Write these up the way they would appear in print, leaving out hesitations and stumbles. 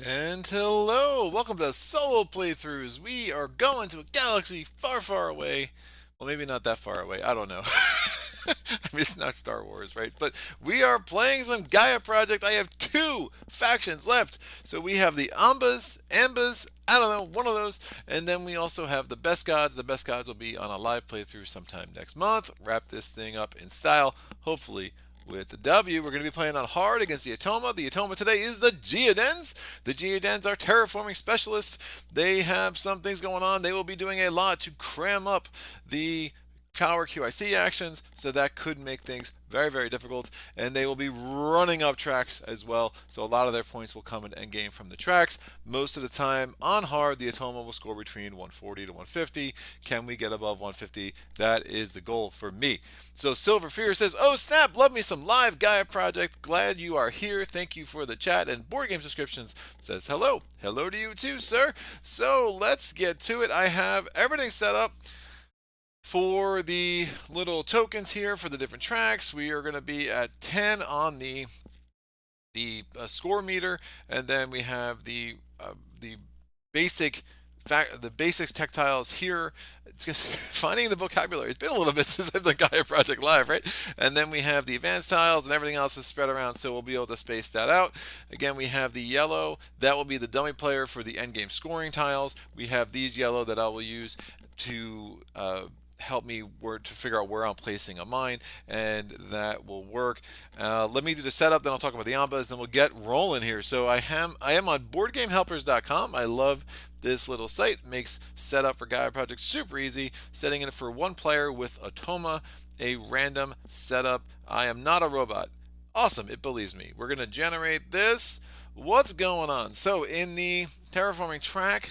And hello, welcome to Solo Playthroughs. We are going to a galaxy far, far away. Well, maybe not that far away. I don't know. I mean, it's not Star Wars, right? But we are playing some Gaia Project. I have two factions left. So we have the Ambas, I don't know, one of those. And then we also have the Best Gods. The Best Gods will be on a live playthrough sometime next month. Wrap this thing up in style, hopefully with the W. We're going to be playing on hard against the Atoma. The Atoma today is the Geodens. The Geodens are terraforming specialists. They have some things going on. They will be doing a lot to cram up the power QIC actions, so that could make things very, very difficult. And they will be running up tracks as well, so a lot of their points will come in endgame from the tracks. Most of the time on hard, the Atoma will score between 140 to 150. Can we get above 150? That is the goal for me. So Silver Fear says, "Oh snap, love me some live Gaia Project. Glad you are here. Thank you for the chat and board game subscriptions." Says hello. Hello to you too, sir. So let's get to it. I have everything set up for the little tokens here for the different tracks. We are going to be at 10 on the score meter, and then we have the basic the basics tactiles here. It's just finding the vocabulary. It's been a little bit since I've done Gaia Project Live, right? And then we have the advanced tiles, and everything else is spread around, so we'll be able to space that out. Again, we have the yellow. That will be the dummy player for the endgame scoring tiles. We have these yellow that I will use to help me to figure out where I'm placing a mine, and that will work. Let me do the setup, then I'll talk about the Ambas, then we'll get rolling here. So I am on BoardGameHelpers.com. I love this little site. It makes setup for Gaia Project super easy. Setting it for one player with Atoma, a random setup. I am not a robot. Awesome, it believes me. We're going to generate this. What's going on? So in the terraforming track,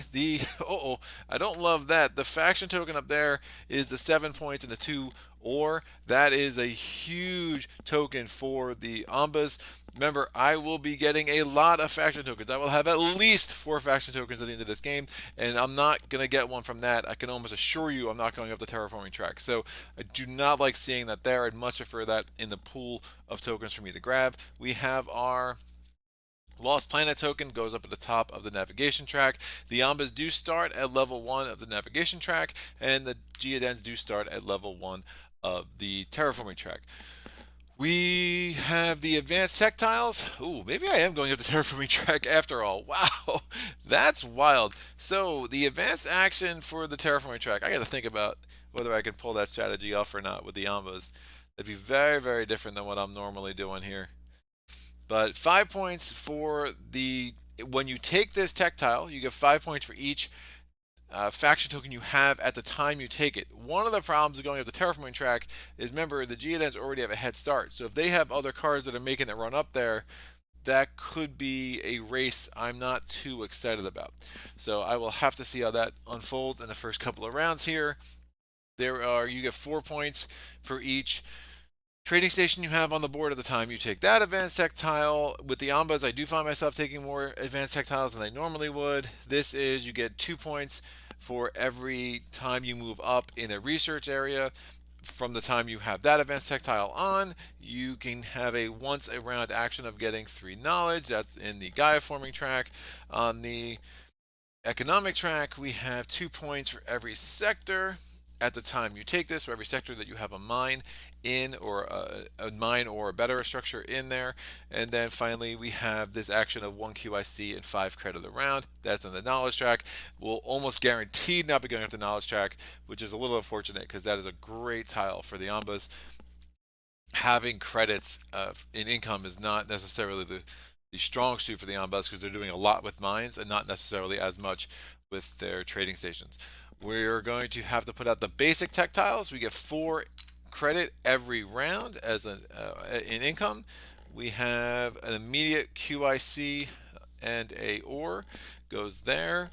I don't love that. The faction token up there is the 7 points and the 2 ore. That is a huge token for the Ambas. Remember, I will be getting a lot of faction tokens. I will have at least 4 faction tokens at the end of this game, and I'm not going to get one from that. I can almost assure you I'm not going up the terraforming track. So I do not like seeing that there. I'd much prefer that in the pool of tokens for me to grab. We have our Lost Planet token, goes up at the top of the navigation track. The Ambas do start at level 1 of the navigation track, and the Geodens do start at level 1 of the terraforming track. We have the advanced tech tiles. Ooh, maybe I am going up the terraforming track after all. Wow, that's wild. So the advanced action for the terraforming track, I got to think about whether I can pull that strategy off or not with the Ambas. That'd be very, very different than what I'm normally doing here. But 5 points for when you take this tech tile, you get 5 points for each faction token you have at the time you take it. One of the problems of going up the terraforming track is, remember, the Geodens already have a head start. So if they have other cards that are making it run up there, that could be a race I'm not too excited about. So I will have to see how that unfolds in the first couple of rounds here. You get 4 points for each trading station you have on the board at the time you take that advanced tech tile. With the Ambas, I do find myself taking more advanced tech tiles than I normally would. This is, you get 2 points for every time you move up in a research area. From the time you have that advanced tech tile on, you can have a once a round action of getting 3 knowledge. That's in the Gaia forming track. On the economic track, we have 2 points for every sector at the time you take this, for every sector that you have a mine in, or a mine or a better structure in there. And then finally we have this action of 1 QIC and 5 credit a round. That's in the knowledge track. We'll almost guaranteed not be going up the knowledge track, which is a little unfortunate because that is a great tile for the Ambas. Having credits in income is not necessarily the strong suit for the Ambas, because they're doing a lot with mines and not necessarily as much with their trading stations. We're going to have to put out the basic tech tiles. We get 4 credit every round as in income. We have an immediate QIC and a ore goes there.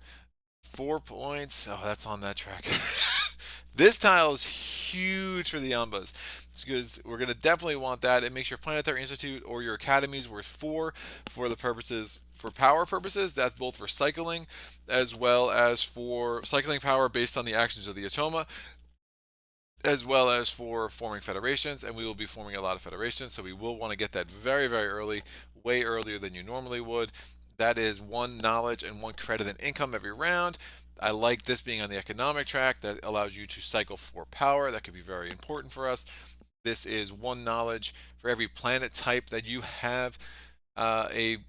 4 points. Oh, that's on that track. This tile is huge for the Ambas. It's because we're going to definitely want that. It makes your planetary institute or your academies worth 4 for the purposes, for power purposes. That's both for cycling as well as for cycling power based on the actions of the Atoma, as well as for forming federations. And we will be forming a lot of federations, so we will want to get that very, very early, way earlier than you normally would. that is 1 knowledge and 1 credit and income every round. I like this being on the economic track. That allows you to cycle 4 power. That could be very important for us. This is 1 knowledge for every planet type that you have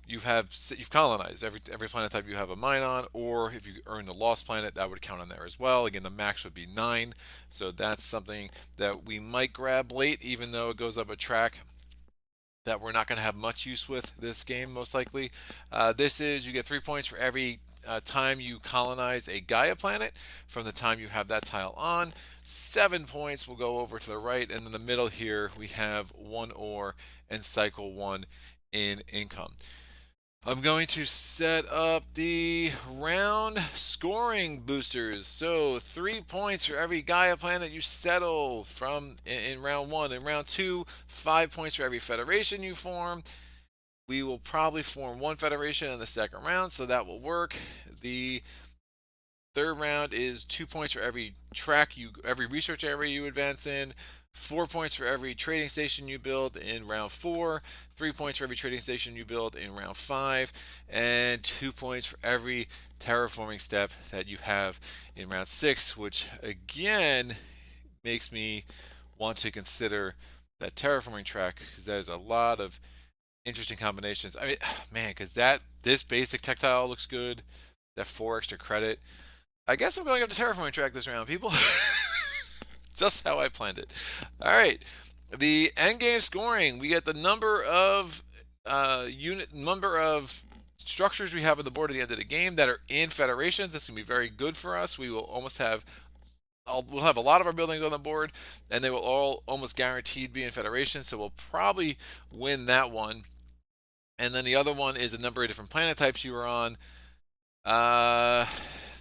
you've colonized. Every planet type you have a mine on, or if you earn the lost planet, that would count on there as well. Again, the max would be 9, so that's something that we might grab late, even though it goes up a track that we're not going to have much use with this game, most likely. This is, you get 3 points for every time you colonize a Gaia planet from the time you have that tile on. 7 points will go over to the right, and in the middle here we have 1 ore and cycle 1 in income. I'm going to set up the round scoring boosters. So 3 points for every Gaia planet you settle from in round 1. In round 2, 5 points for every federation you form. We will probably form 1 federation in the second round, so that will work. The third round is 2 points for every every research area you advance in. 4 points for every trading station you build in round 4, 3 points for every trading station you build in round 5, and 2 points for every terraforming step that you have in round 6, which again makes me want to consider that terraforming track, because there's a lot of interesting combinations. I mean, man, because this basic tactile looks good, that 4 extra credit. I guess I'm going up the terraforming track this round, people. Just how I planned it. All right, the end game scoring. We get the number of structures we have on the board at the end of the game that are in federations. This can be very good for us. We will almost have we'll have a lot of our buildings on the board, and they will all almost guaranteed be in federations. So we'll probably win that one. And then the other one is the number of different planet types you are on.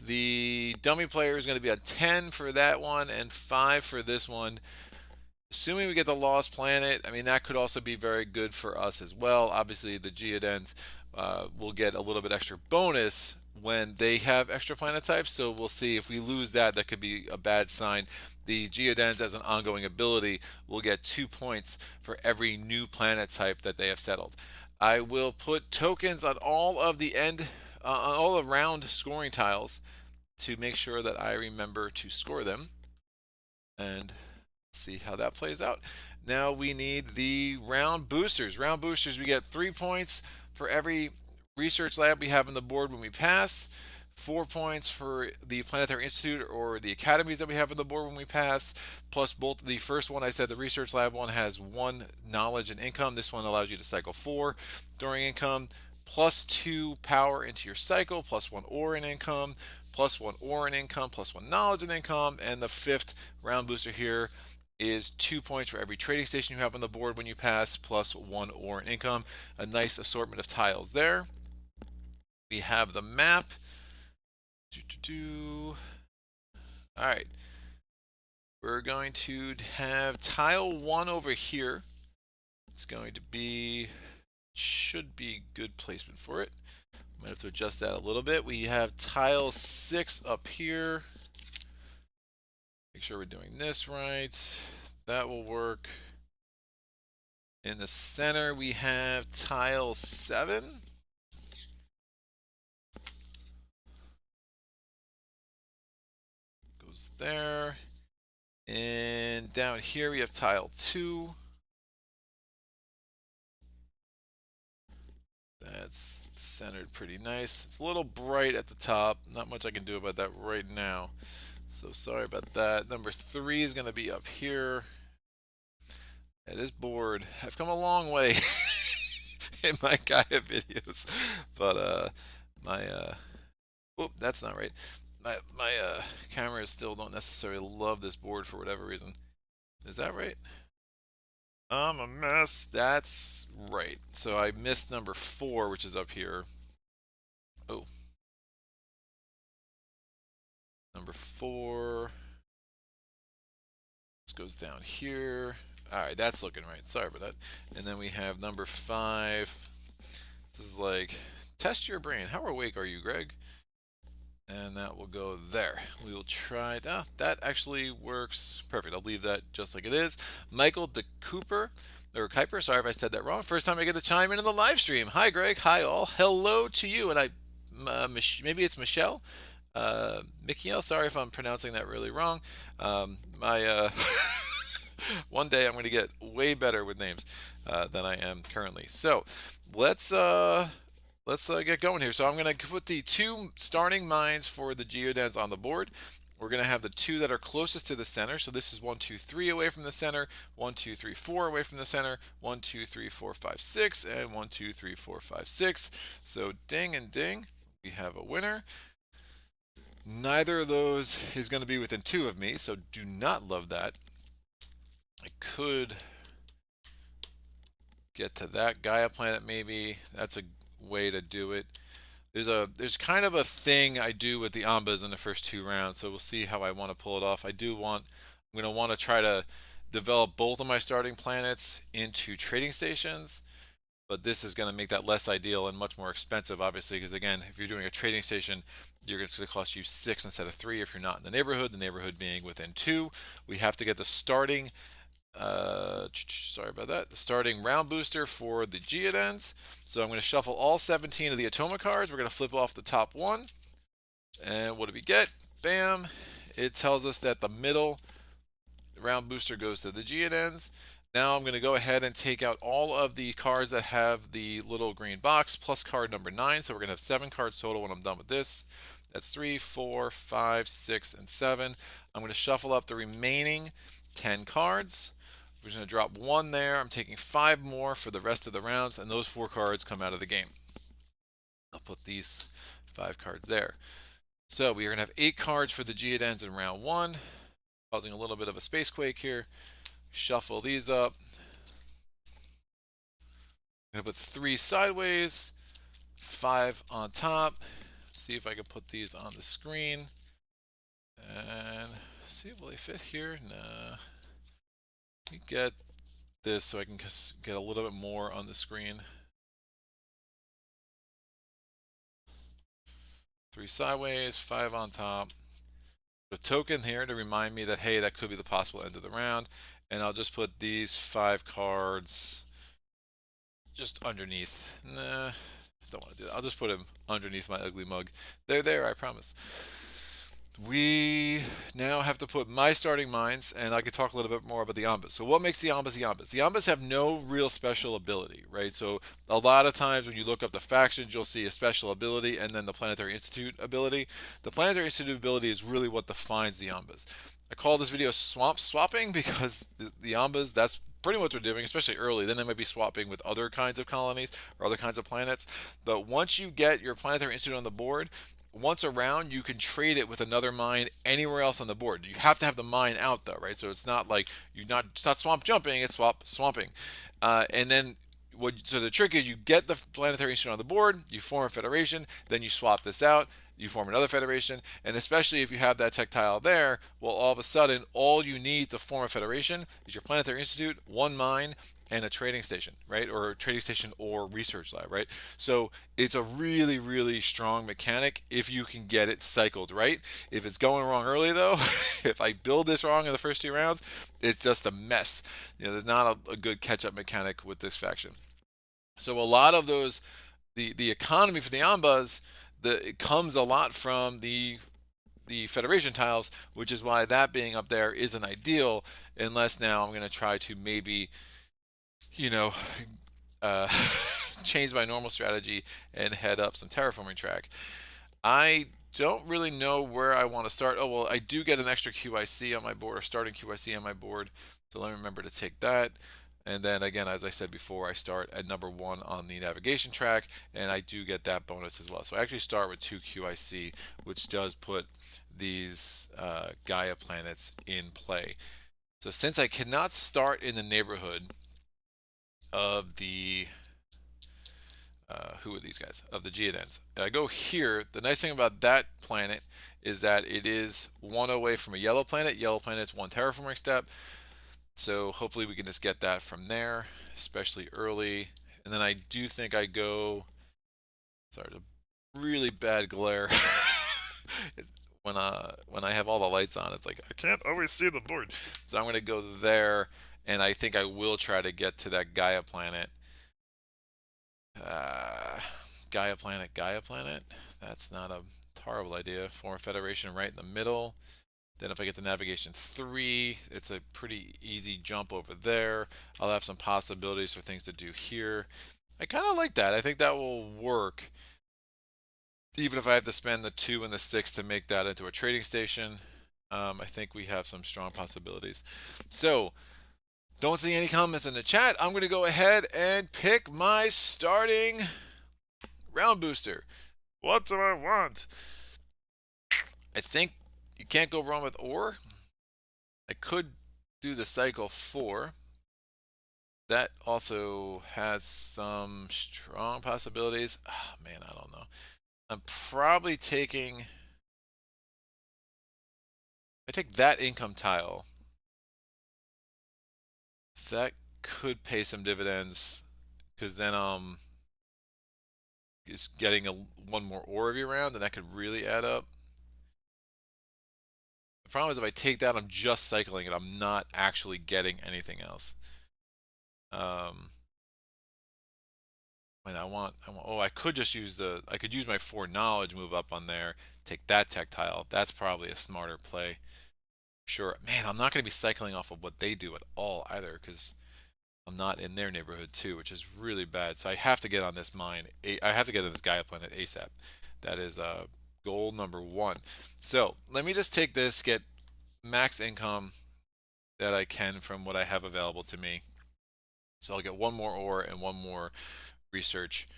The dummy player is going to be on 10 for that one and 5 for this one. Assuming we get the lost planet, I mean, that could also be very good for us as well. Obviously, the Geodens will get a little bit extra bonus when they have extra planet types. So we'll see if we lose that, that could be a bad sign. The Geodens, as an ongoing ability, will get 2 points for every new planet type that they have settled. I will put tokens on all of the all around scoring tiles to make sure that I remember to score them and see how that plays out. Now we need the round boosters. Round boosters, we get 3 points for every research lab we have on the board when we pass, 4 points for the Planetary Institute or the academies that we have on the board when we pass, plus both the first one I said, the research lab one, has 1 knowledge and income. This one allows you to cycle 4 during income, plus 2 power into your cycle, plus 1 ore in income, plus 1 ore in income, plus 1 knowledge in income, and the 5th round booster here is 2 points for every trading station you have on the board when you pass, plus 1 ore in income. A nice assortment of tiles there. We have the map. All right. We're going to have tile 1 over here. It's going to be, should be good placement for it. Might have to adjust that a little bit. We have tile 6 up here. Make sure we're doing this right. That will work. In the center, we have tile 7. Goes there. And down here, we have tile 2. That's centered pretty nice. It's a little bright at the top. Not much I can do about that right now. So sorry about that. Number 3 is going to be up here. Yeah, this board, I've come a long way in my Gaia videos. But oh, that's not right. My cameras still don't necessarily love this board for whatever reason. Is that right? I'm a mess. That's right. So I missed number 4, which is up here. Oh. Number 4. This goes down here. All right, that's looking right. Sorry about that. And then we have number 5. This is like, test your brain. How awake are you, Greg? And that will go there. We will try. That actually works perfect. I'll leave that just like it is. Michael de Cooper. or Kuiper. Sorry if I said that wrong. First time I get to chime in the live stream. Hi, Greg. Hi, all. Hello to you. And maybe it's Michelle. Michiel, sorry if I'm pronouncing that really wrong. My one day I'm going to get way better with names than I am currently. So let's get going here. So I'm going to put the two starting mines for the Geodens on the board. We're going to have the two that are closest to the center. So this is 1, 2, 3 away from the center, 1, 2, 3, 4 away from the center, 1, 2, 3, 4, 5, 6, and 1, 2, 3, 4, 5, 6. So ding and ding, we have a winner. Neither of those is going to be within 2 of me, so do not love that. I could get to that Gaia planet maybe. That's a way to do it. There's kind of a thing I do with the Ambas in the first 2 rounds, so we'll see how I want to pull it off. I'm going to want to try to develop both of my starting planets into trading stations, but this is going to make that less ideal and much more expensive, obviously, because again, if you're doing a trading station, it's going to cost you 6 instead of 3 if you're not in the neighborhood being within 2. We have to get the starting sorry about that. The starting round booster for the Geodens. So I'm going to shuffle all 17 of the Atoma cards. We're going to flip off the top one. And what do we get? Bam. It tells us that the middle round booster goes to the Geodens. Now I'm going to go ahead and take out all of the cards that have the little green box plus card number 9. So we're going to have 7 cards total when I'm done with this. That's 3, 4, 5, 6, and 7. I'm going to shuffle up the remaining 10 cards. We're just going to drop 1 there. I'm taking 5 more for the rest of the rounds, and those 4 cards come out of the game. I'll put these 5 cards there. So we are going to have 8 cards for the Geodens in round 1, causing a little bit of a space quake here. Shuffle these up. I'm going to put 3 sideways, 5 on top. See if I can put these on the screen. And see, will they fit here? Nah. Let me get this so I can get a little bit more on the screen. 3 sideways, 5 on top. A token here to remind me that, hey, that could be the possible end of the round. And I'll just put these 5 cards just underneath. Nah, don't want to do that. I'll just put them underneath my ugly mug. They're there, I promise. We now have to put my starting mines, and I could talk a little bit more about the Ambas. So what makes the Ambas the Ambas? The Ambas have no real special ability, right? So a lot of times when you look up the factions, you'll see a special ability and then the Planetary Institute ability. The Planetary Institute ability is really what defines the Ambas. I call this video swamp swapping because the Ambas, that's pretty much what they're doing, especially early. Then they might be swapping with other kinds of colonies or other kinds of planets. But once you get your Planetary Institute on the board, once around, you can trade it with another mine anywhere else on the board. You have to have the mine out though, right? So it's not like it's not swamp jumping, it's swamping. And then so the trick is you get the planetary instrument on the board, you form a federation, then you swap this out, you form another federation, and especially if you have that tech tile there, well, all of a sudden, all you need to form a federation is your planetary institute, 1 mine, and a trading station, right? Or a trading station or research lab, right? So it's a really, really strong mechanic if you can get it cycled right. If it's going wrong early though, if I build this wrong in the first 2 rounds, it's just a mess. There's not a good catch-up mechanic with this faction. So a lot of those, the economy for the Ambas, it comes a lot from the Federation tiles, which is why that being up there isn't ideal, unless now I'm going to try to maybe, change my normal strategy and head up some terraforming track. I don't really know where I want to start. Oh, well, I do get an extra QIC on my board, or starting QIC on my board, so let me remember to take that. And then again, as I said before, I start at number 1 on the navigation track, and I do get that bonus as well. So I actually start with 2 QIC, which does put these Gaia planets in play. So since I cannot start in the neighborhood of the who are these guys? Of the Geodens. I go here. The nice thing about that planet is that it is 1 away from a yellow planet. Yellow planet is 1 terraforming step. So hopefully we can just get that from there, especially early. And then I do think I go, sorry, the really bad glare. When I have all the lights on, it's like I can't always see the board. So I'm going to go there and I think I will try to get to that Gaia planet. Uh, Gaia planet, Gaia planet. That's not a horrible idea. Form a federation right in the middle. Then if I get to navigation 3, it's a pretty easy jump over there. I'll have some possibilities for things to do here. I kind of like that. I think that will work. Even if I have to spend the 2 and the 6 to make that into a trading station, I think we have some strong possibilities. So, don't see any comments in the chat. I'm going to go ahead and pick my starting round booster. What do I want? I think you can't go wrong with ore. I could do the cycle 4. That also has some strong possibilities. Oh, man, I don't know. I'm probably taking... I take that income tile. That could pay some dividends, because then is getting one more ore every round, and that could really add up. The problem is if I take that, I'm just cycling it. I'm not actually getting anything else. And oh, I could just use I could use my 4 knowledge, move up on there, take that tech tile. That's probably a smarter play. Sure, man, I'm not going to be cycling off of what they do at all either, because I'm not in their neighborhood too, which is really bad. So I have to get on this mine. I have to get on this Gaia planet ASAP. That is goal number 1. So let me just take this, get max income that I can from what I have available to me. So I'll get 1 more ore and 1 more research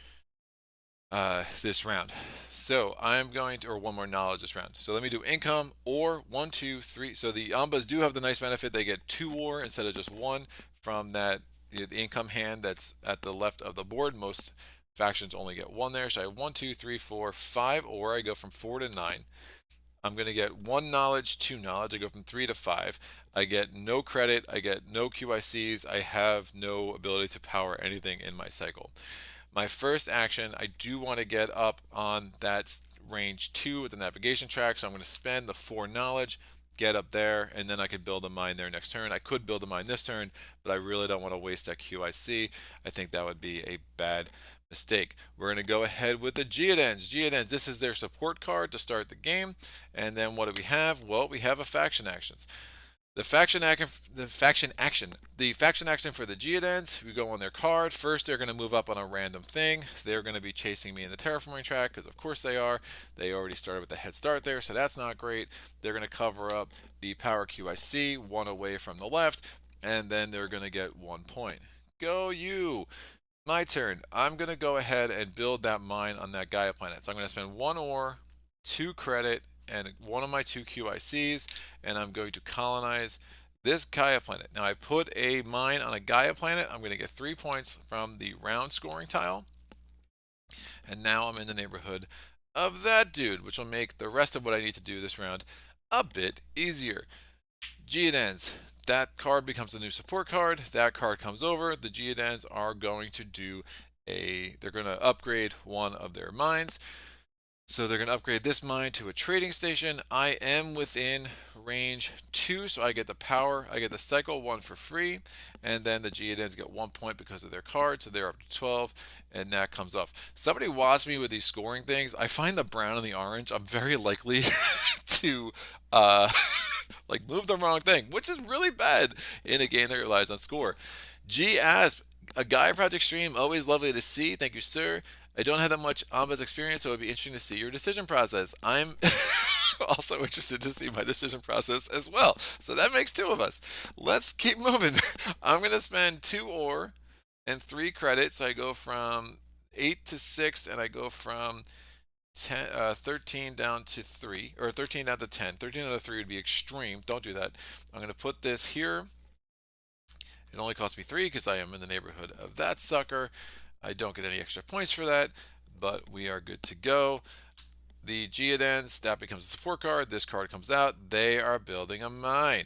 this round. So I'm going to, or 1 more knowledge this round. So let me do income, ore, 1, 2, 3. So the Ambas do have the nice benefit. They get 2 ore instead of just 1 from that the income hand that's at the left of the board. Most factions only get 1 there. So I have 1, 2, 3, 4, 5 ore. I go from 4 to 9. I'm going to get 1 knowledge, 2 knowledge. I go from 3 to 5. I get no credit. I get no QICs. I have no ability to power anything in my cycle. My first action, I do want to get up on that range 2 with the navigation track, so I'm going to spend the 4 knowledge, get up there, and then I could build a mine there next turn. I could build a mine this turn, but I really don't want to waste that QIC. I think that would be a bad mistake. We're going to go ahead with the Geodens. Geodens, this is their support card to start the game. And then what do we have? Well, we have a faction actions. The faction action for the Geodens, we go on their card. First, they're going to move up on a random thing. They're going to be chasing me in the terraforming track, because of course they are. They already started with a head start there, so that's not great. They're going to cover up the power QIC, 1 away from the left, and then they're going to get 1 point. Go you! My turn. I'm going to go ahead and build that mine on that Gaia planet. So I'm going to spend 1 ore, 2 credit, and 1 of my 2 QICs, and I'm going to colonize this Gaia planet. Now I put a mine on a Gaia planet. I'm going to get 3 points from the round scoring tile, and now I'm in the neighborhood of that dude, which will make the rest of what I need to do this round a bit easier. Geodens, that card becomes a new support card. That card comes over. The Geodens are going to do they're going to upgrade 1 of their mines. So they're going to upgrade this mine to a trading station. I am within range 2, so I get the power. I get the cycle 1 for free, and then the Geodens get 1 point because of their card, so they're up to 12, and that comes off. Somebody watched me with these scoring things. I find the brown and the orange, I'm very likely to like move the wrong thing, which is really bad in a game that relies on score. G Asp, a Gaia Project stream, always lovely to see. Thank you, sir. I don't have that much Ambas experience, so it would be interesting to see your decision process. I'm also interested to see my decision process as well. So that makes 2 of us. Let's keep moving. I'm going to spend 2 ore and 3 credits. So I go from 8 to 6, and I go from 13 down to 3, or 13 down to 10. 13 down to 3 would be extreme. Don't do that. I'm going to put this here. It only costs me 3 because I am in the neighborhood of that sucker. I don't get any extra points for that, but we are good to go. The Geodens, that becomes a support card. This card comes out. They are building a mine.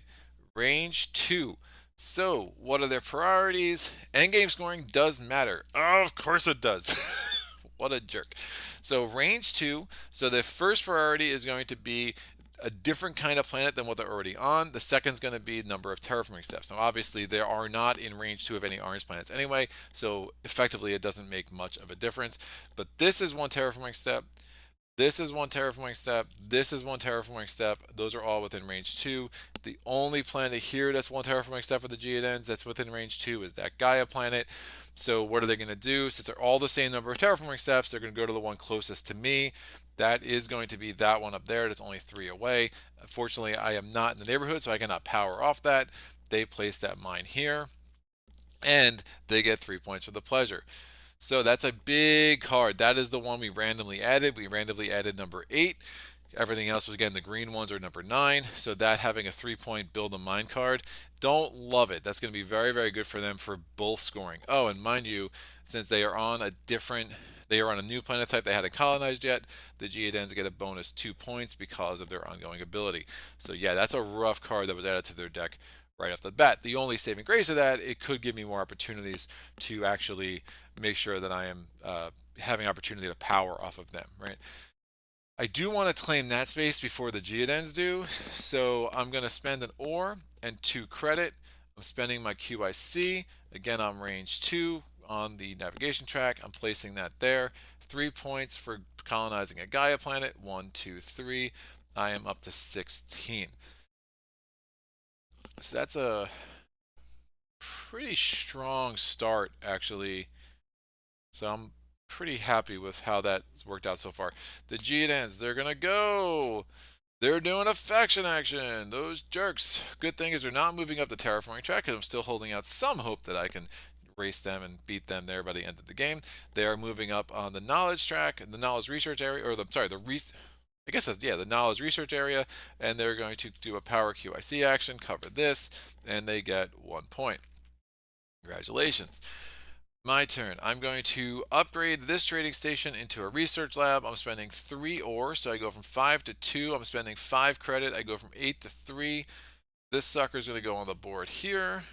Range 2. So, what are their priorities? Endgame scoring does matter. Oh, of course it does. What a jerk. So, range 2. So, the first priority is going to be a different kind of planet than what they're already on. The second is going to be number of terraforming steps. Now, obviously, they are not in range 2 of any orange planets anyway, so effectively it doesn't make much of a difference. But this is one terraforming step. This is one terraforming step. This is one terraforming step. Those are all within range 2. The only planet here that's one terraforming step for the Geodens that's within range 2 is that Gaia planet. So what are they going to do? Since they're all the same number of terraforming steps, they're going to go to the one closest to me. That is going to be that one up there. That's only 3 away. Unfortunately, I am not in the neighborhood, so I cannot power off that. They place that mine here, and they get 3 points for the pleasure. So that's a big card. That is the one we randomly added. We randomly added number 8. Everything else was, again, the green ones are number 9. So that having a 3-point build a mine card, don't love it. That's going to be very, very good for them for both scoring. Oh, and mind you, since they are on a new planet type they hadn't colonized yet, the Geodens get a bonus 2 points because of their ongoing ability. So yeah, that's a rough card that was added to their deck right off the bat. The only saving grace of that, it could give me more opportunities to actually make sure that I am having opportunity to power off of them, right? I do want to claim that space before the Geodens do, so I'm going to spend an ore and 2 credit. I'm spending my QIC. Again, I'm range 2 on the navigation track. I'm placing that there. 3 points for colonizing a Gaia planet. 1, 2, 3. I am up to 16. So that's a pretty strong start, actually. So I'm pretty happy with how that's worked out so far. The Geodens, they're going to go. They're doing a faction action. Those jerks. Good thing is they're not moving up the terraforming track because I'm still holding out some hope that I can race them and beat them there by the end of the game. They are moving up on the knowledge track, the knowledge research area, or I guess that's, yeah, the knowledge research area, and they're going to do a power QIC action, cover this, and they get 1 point. Congratulations. My turn. I'm going to upgrade this trading station into a research lab. I'm spending 3 ore, so I go from 5 to 2. I'm spending 5 credit. I go from 8 to 3. This sucker is going to go on the board here,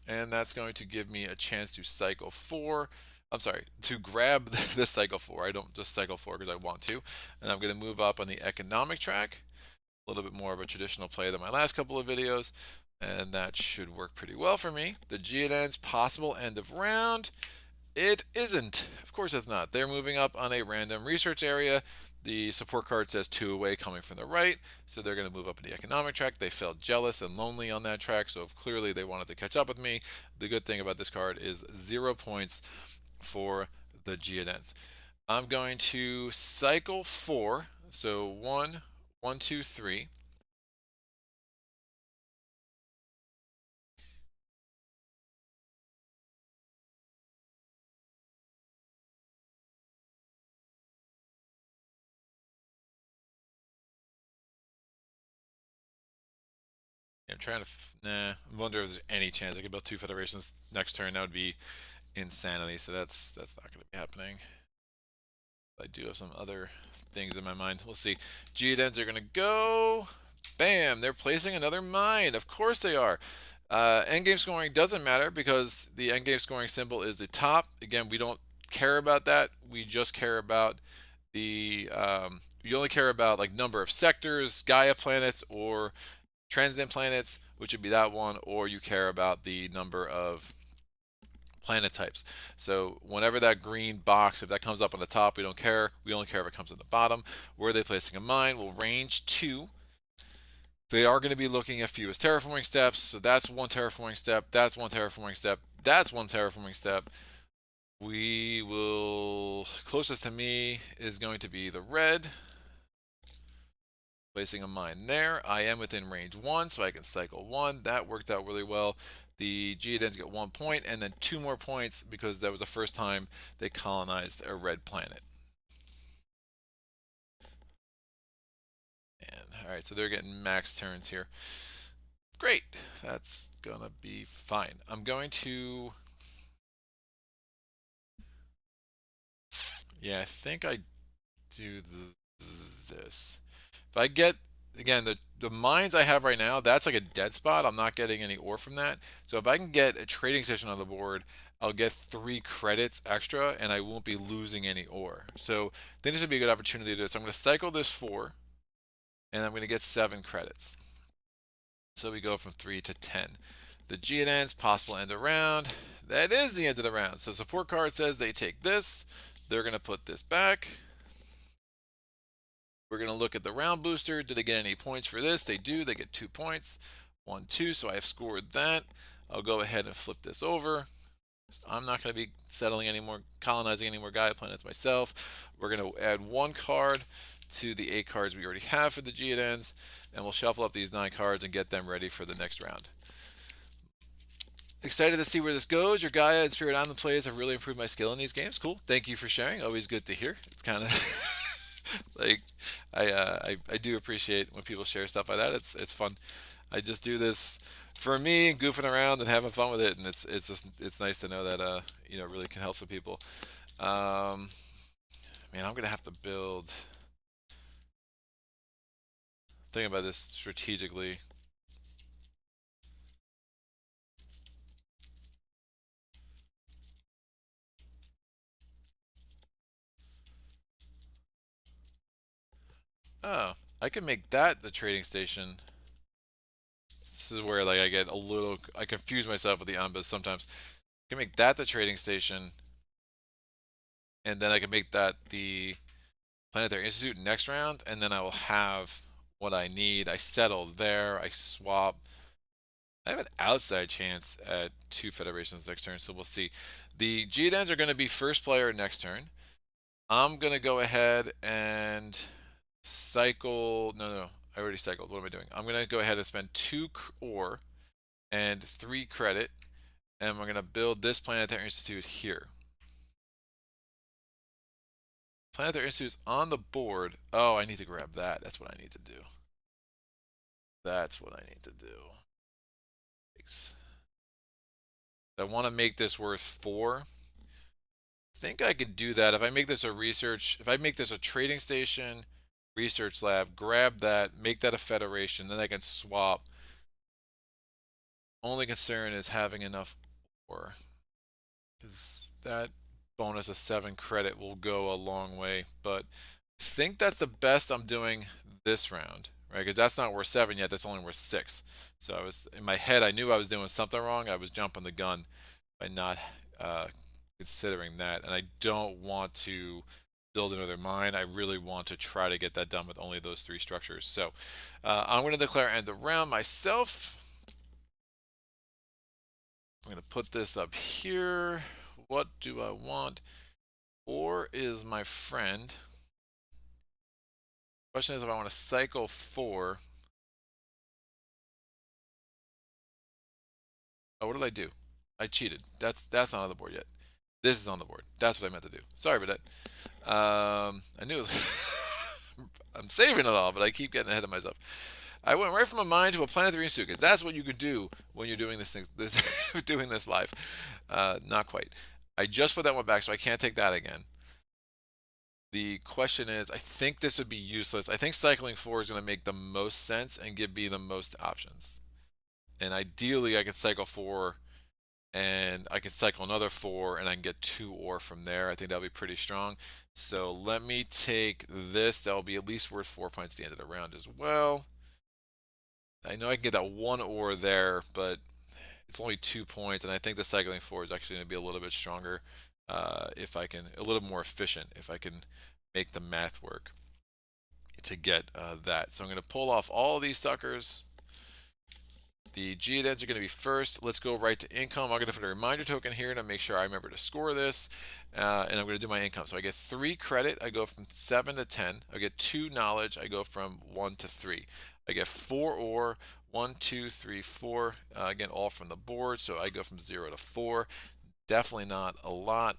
and that's going to give me a chance to cycle 4. I'm sorry, to grab this cycle 4. I don't just cycle 4 because I want to. And I'm going to move up on the economic track. A little bit more of a traditional play than my last couple of videos. And that should work pretty well for me. The Geodens, possible end of round. It isn't. Of course it's not. They're moving up on a random research area. The support card says 2 away coming from the right, so they're going to move up in the economic track. They felt jealous and lonely on that track, so clearly they wanted to catch up with me. The good thing about this card is 0 points for the Geodens. I'm going to cycle 4, so 1, 1, 2, 3. I'm trying to, I wonder if there's any chance I could build 2 federations next turn. That would be insanity, so that's not going to be happening. I do have some other things in my mind. We'll see. Geodens are going to go. Bam! They're placing another mine. Of course they are. Endgame scoring doesn't matter because the endgame scoring symbol is the top. Again, we don't care about that. We just care about the, you only care about like number of sectors, Gaia planets, or transit planets, which would be that one, or you care about the number of planet types. So whenever that green box, if that comes up on the top, we don't care. We only care if it comes on the bottom. Where are they placing a mine? Well, range 2. They are going to be looking at fewest terraforming steps. So that's 1 terraforming step. That's 1 terraforming step. That's 1 terraforming step. We will, closest to me is going to be the red. Placing a mine there. I am within range 1, so I can cycle 1. That worked out really well. The Geodens get 1 point, and then 2 more points because that was the first time they colonized a red planet. And all right, so they're getting max turns here. Great, that's gonna be fine. I'm going to, yeah, I think I do this. If I get, again, the mines I have right now, that's like a dead spot. I'm not getting any ore from that. So if I can get a trading station on the board, I'll get 3 credits extra and I won't be losing any ore. So I think this would be a good opportunity to do this. I'm going to cycle this 4 and I'm going to get 7 credits. So we go from 3 to 10. The Geodens, possible end of round. That is the end of the round. So support card says they take this. They're going to put this back. We're going to look at the round booster. Did they get any points for this? They do. They get 2 points. 1, 2. So I have scored that. I'll go ahead and flip this over. I'm not going to be settling anymore, colonizing any more Gaia planets myself. We're going to add 1 card to the 8 cards we already have for the Geodens, and we'll shuffle up these 9 cards and get them ready for the next round. Excited to see where this goes. Your Gaia and Spirit Island plays have really improved my skill in these games. Cool. Thank you for sharing. Always good to hear. It's kind of like I do appreciate when people share stuff like that. It's fun. I just do this for me, goofing around and having fun with it, and it's nice to know that you know, it really can help some people. Man, I'm gonna have to build. Thinking about this strategically. Oh, I can make that the trading station. This is where like I get a little, I confuse myself with the Ambas sometimes. I can make that the trading station, and then I can make that the Planetary Institute next round, and then I will have what I need. I settle there, I swap. I have an outside chance at 2 Federations next turn, so we'll see. The Geodens are going to be first player next turn. I'm going to go ahead and cycle. No, I already cycled. What am I doing? I'm going to go ahead and spend 2 ore and 3 credit, and we're going to build this Planetary Institute here. Planetary Institute is on the board. Oh, I need to grab that. That's what I need to do. That's what I need to do. Thanks. I want to make this worth 4. I think I could do that if I make this a research, if I make this a trading station, research lab, grab that, make that a federation, then I can swap. Only concern is having enough ore, because that bonus of 7 credit will go a long way. But I think that's the best I'm doing this round, right? Because that's not worth 7 yet, that's only worth 6. So I was, in my head, I knew I was doing something wrong. I was jumping the gun by not considering that, and I don't want to build another mine. I really want to try to get that done with only those 3 structures. So I'm going to declare end of round myself. I'm going to put this up here. What do I want? Ore is my friend. Question is if I want to cycle 4. Oh, what did I do? I cheated. That's not on the board yet. This is on the board. That's what I meant to do. Sorry about that. I knew it was I'm saving it all, but I keep getting ahead of myself. I went right from a mine to a planetary institute. That's what you could do when you're doing this thing, doing this live. Not quite. I just put that one back, so I can't take that again. The question is, I think this would be useless. I think cycling 4 is going to make the most sense and give me the most options. And ideally, I could cycle 4 and I can cycle another 4 and I can get 2 ore from there. I think that'll be pretty strong. So let me take this. That'll be at least worth 4 points at the end of the round as well. I know I can get that 1 ore there, but it's only 2 points, and I think the cycling 4 is actually going to be a little bit stronger if I can, a little more efficient if I can make the math work to get that. So I'm going to pull off all of these suckers. The Geodens are going to be first. Let's go right to income. I'm going to put a reminder token here to make sure I remember to score this. And I'm going to do my income. So I get 3 credit. I go from 7 to 10. I get 2 knowledge. I go from 1 to 3. I get 4 ore. 1, 2, 3, 4. Again, all from the board. So I go from 0 to 4. Definitely not a lot.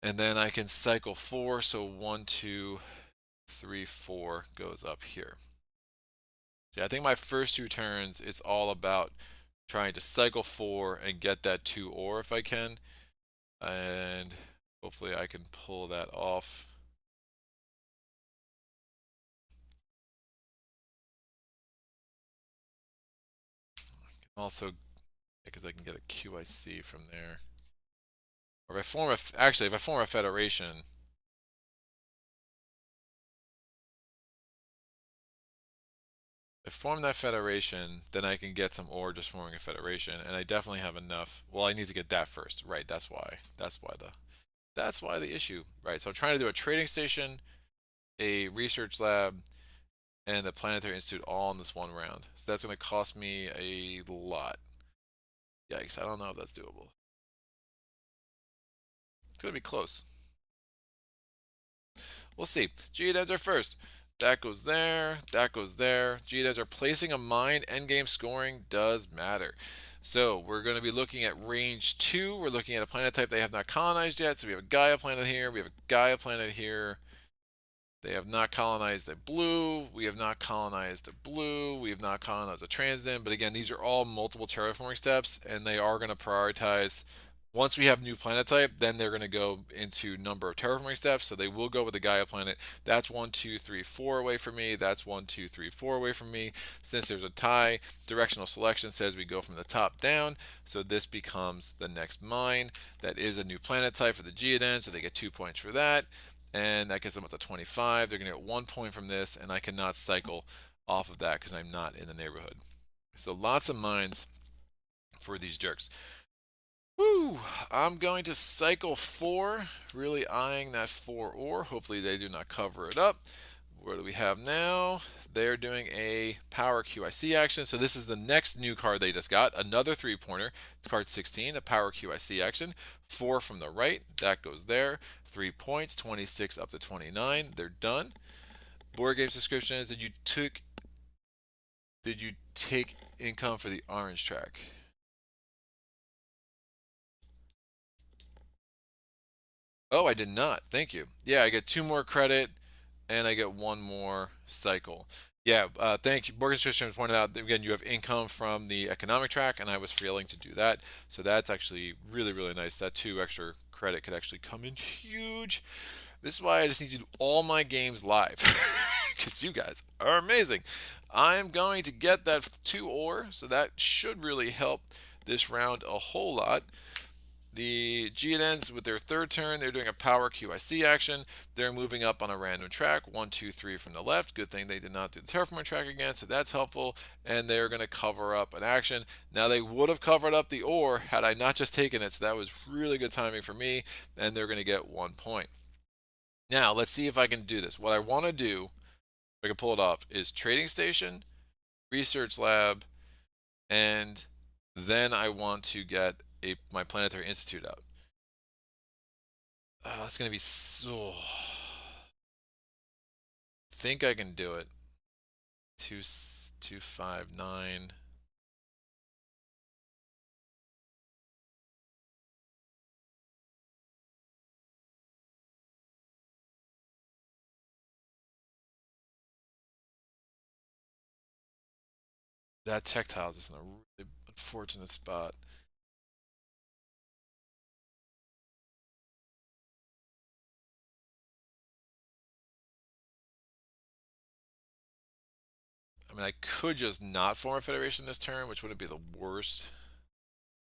And then I can cycle 4. So 1, 2, 3, 4 goes up here. Yeah, I think my first 2 turns, it's all about trying to cycle 4 and get that 2 ore if I can. And hopefully I can pull that off. Also, because I can get a QIC from there. Or if I form a, actually, if I form a federation, I form that federation, then I can get some ore just forming a federation, and I definitely have enough. Well, I need to get that first, right? That's why. That's why the issue, right? So I'm trying to do a trading station, a research lab, and the planetary institute all in this one round. So that's going to cost me a lot. Yikes! I don't know if that's doable. It's going to be close. We'll see. Geodens are first. That goes there. That goes there. Geodens are placing a mine. Endgame scoring does matter. So we're going to be looking at range 2. We're looking at a planet type they have not colonized yet. So we have a Gaia planet here. We have a Gaia planet here. They have not colonized a blue. We have not colonized a blue. We have not colonized a transcendent. But again, these are all multiple terraforming steps, and they are going to prioritize. Once we have new planet type, then they're going to go into number of terraforming steps. So they will go with the Gaia planet. That's 1, 2, 3, 4 away from me. That's 1, 2, 3, 4 away from me. Since there's a tie, directional selection says we go from the top down. So this becomes the next mine. That is a new planet type for the Geodens, so they get 2 points for that. And that gets them up to 25. They're going to get 1 point from this, and I cannot cycle off of that because I'm not in the neighborhood. So lots of mines for these jerks. Woo! I'm going to cycle 4, really eyeing that 4 ore. Hopefully they do not cover it up. What do we have now? They're doing a power QIC action. So this is the next new card they just got. Another 3-pointer. It's card 16, a power QIC action. 4 from the right. That goes there. 3 points, 26 up to 29. They're done. Board game subscriptions. Did you take income for the orange track? Oh, I did not. Thank you. Yeah, I get 2 more credit and I get 1 more cycle. Yeah, thank you. Morgan Christian pointed out that, again, you have income from the economic track, and I was failing to do that. So that's actually really, really nice. That 2 extra credit could actually come in huge. This is why I just need to do all my games live, because you guys are amazing. I'm going to get that 2 ore, so that should really help this round a whole lot. The Geodens, with their third turn, they're doing a power QIC action. They're moving up on a random track, 1, 2, 3 from the left. Good thing they did not do the terraforming track again, so that's helpful. And they're going to cover up an action. Now, they would have covered up the ore had I not just taken it, so that was really good timing for me, and they're going to get 1 point. Now, let's see if I can do this. What I want to do, if I can pull it off, is trading station, research lab, and then I want to get my planetary institute out. It's gonna be so. Think I can do it. 259. That tech tile is in a really unfortunate spot. I mean, I could just not form a federation this turn, which wouldn't be the worst.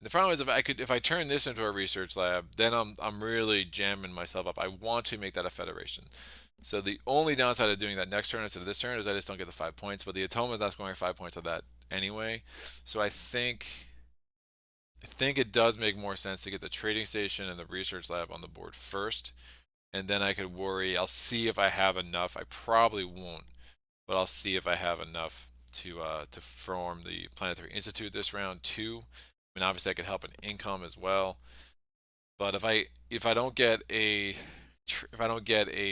The problem is if I turn this into a research lab, then I'm really jamming myself up. I want to make that a federation. So the only downside of doing that next turn instead of this turn is I just don't get the 5 points. But the Atoma is not scoring 5 points of that anyway. So I think it does make more sense to get the trading station and the research lab on the board first, and then I could worry. I'll see if I have enough. I probably won't, but I'll see if I have enough to form the planetary institute this round too. I mean, obviously that could help in income as well. But if I don't get a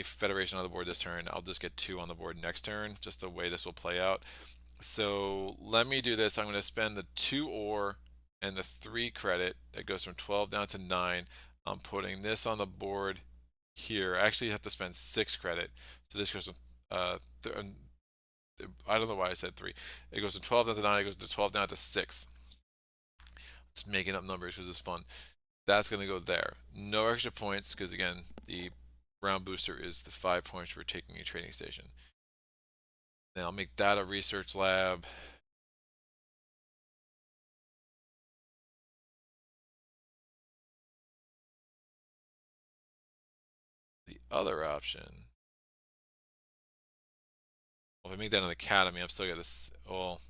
federation on the board this turn, I'll just get 2 on the board next turn. Just the way this will play out. So let me do this. I'm going to spend the 2 ore and the 3 credit. That goes from 12 down to 9. I'm putting this on the board here. I actually have to spend 6 credit. So this goes from I don't know why I said 3. It goes from 12 down to 9. It goes to 12 down to 6. It's making up numbers because it's fun. That's going to go there. No extra points because, again, the round booster is the 5 points for taking a trading station. Then I'll make that a research lab. The other option, If I make that an academy, I'm still gonna this. Well,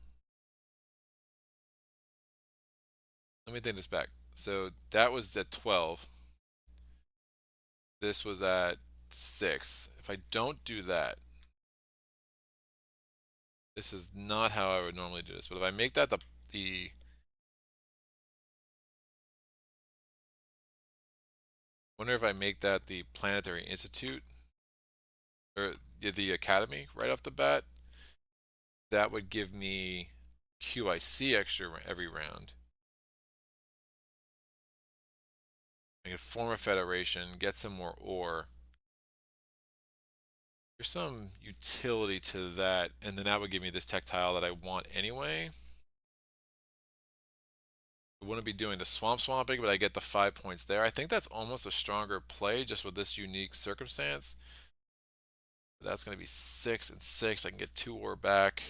let me think this back. So that was at 12. This was at 6. If I don't do that, this is not how I would normally do this. But if I make that the wonder if I make that the Planetary Institute or the Academy right off the bat, that would give me QIC extra every round. I can form a federation, get some more ore. There's some utility to that, and then that would give me this tactile that I want anyway. I wouldn't be doing the swamping, but I get the 5 points there. I think that's almost a stronger play just with this unique circumstance. That's going to be 6 and 6. I can get 2 ore back.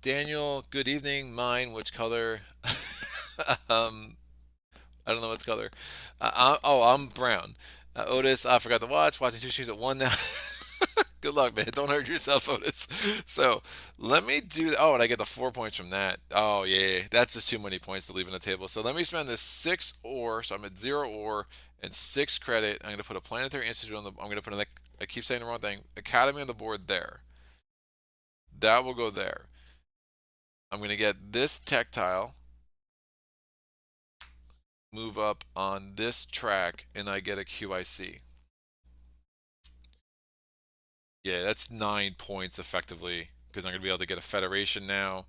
Daniel, good evening. Mine, which color? I don't know what's color. Oh, I'm brown. Otis, I forgot to watch. Watching two shoes at one now. Good luck, man. Don't hurt yourself, Otis. So let me do. Oh, and I get the 4 points from that. Oh yeah, that's just too many points to leave on the table. So let me spend this 6 ore. So I'm at 0 ore and 6 credit. I'm gonna put a planetary institute on the. I'm gonna put I keep saying the wrong thing. Academy on the board there. That will go there. I'm gonna get this tactile. Move up on this track, and I get a QIC. Yeah, that's 9 points effectively because I'm going to be able to get a federation now,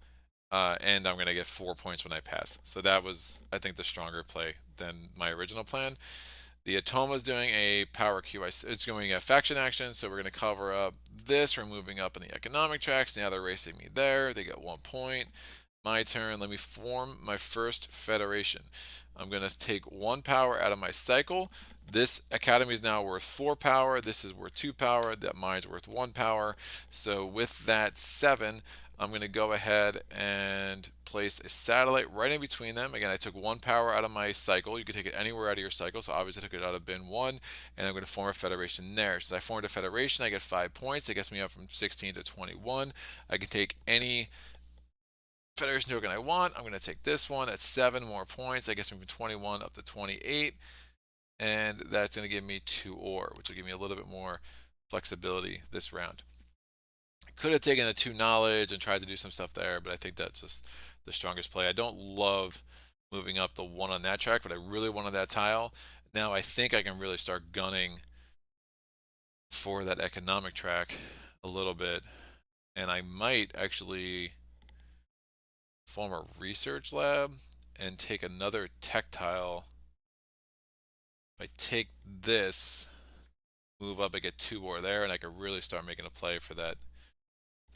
and I'm going to get 4 points when I pass. So that was, I think, the stronger play than my original plan. The Atoma is doing a power QIC. It's going a faction action, so we're going to cover up this. We're moving up in the economic tracks. Now they're racing me there. They get 1 point. My turn. Let me form my first federation. I'm going to take 1 power out of my cycle. This academy is now worth 4 power. This is worth 2 power. That mine's worth 1 power. So with that 7, I'm going to go ahead and place a satellite right in between them. Again, I took 1 power out of my cycle. You can take it anywhere out of your cycle. So obviously I took it out of bin 1, and I'm going to form a federation there. So I formed a federation. I get 5 points. It gets me up from 16 to 21. I can take any federation token I want. I'm going to take this one. That's 7 more points. That gets me from 21 up to 28. And that's going to give me 2 ore, which will give me a little bit more flexibility this round. I could have taken the 2 knowledge and tried to do some stuff there, but I think that's just the strongest play. I don't love moving up the 1 on that track, but I really wanted that tile. Now I think I can really start gunning for that economic track a little bit. And I might actually form a research lab and take another tactile. If I take this, move up, I get 2 ore there, and I could really start making a play for the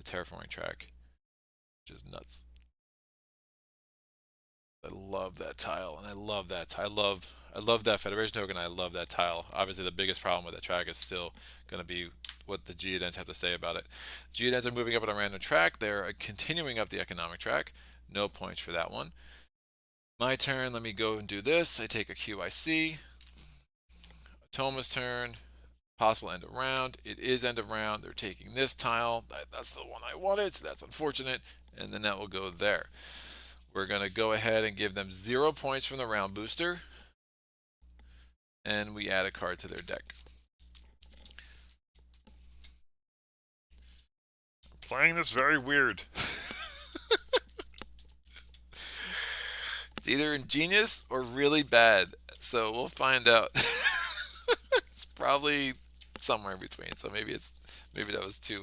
terraforming track, which is nuts. I love that tile, and I love that. I love that federation token. I love that tile. Obviously, the biggest problem with that track is still going to be what the Geodens have to say about it. Geodens are moving up on a random track. They're continuing up the economic track. No points for that one. My turn. Let me go and do this. I take a QIC. Atoma's turn. Possible end of round. It is end of round. They're taking this tile. That's the one I wanted, so that's unfortunate. And then that will go there. We're going to go ahead and give them 0 points from the round booster. And we add a card to their deck. I'm playing this very weird. It's either ingenious or really bad. So we'll find out. It's probably somewhere in between. So maybe that was too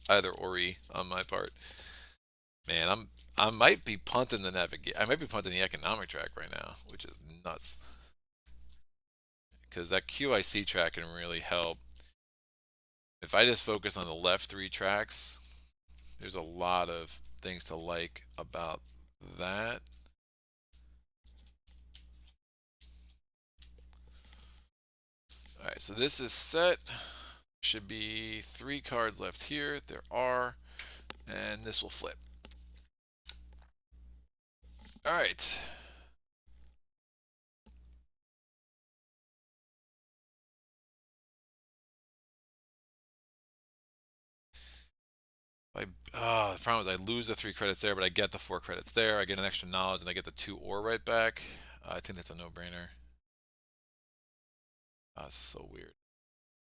either or-y on my part. Man, I might be punting the I might be punting the economic track right now, which is nuts. Because that QIC track can really help. If I just focus on the left 3 tracks, there's a lot of things to like about that. Alright, so this is set. Should be 3 cards left here. There are. And this will flip. Alright. The problem is I lose the 3 credits there, but I get the 4 credits there. I get an extra knowledge, and I get the 2 ore right back. I think that's a no-brainer. This is so weird.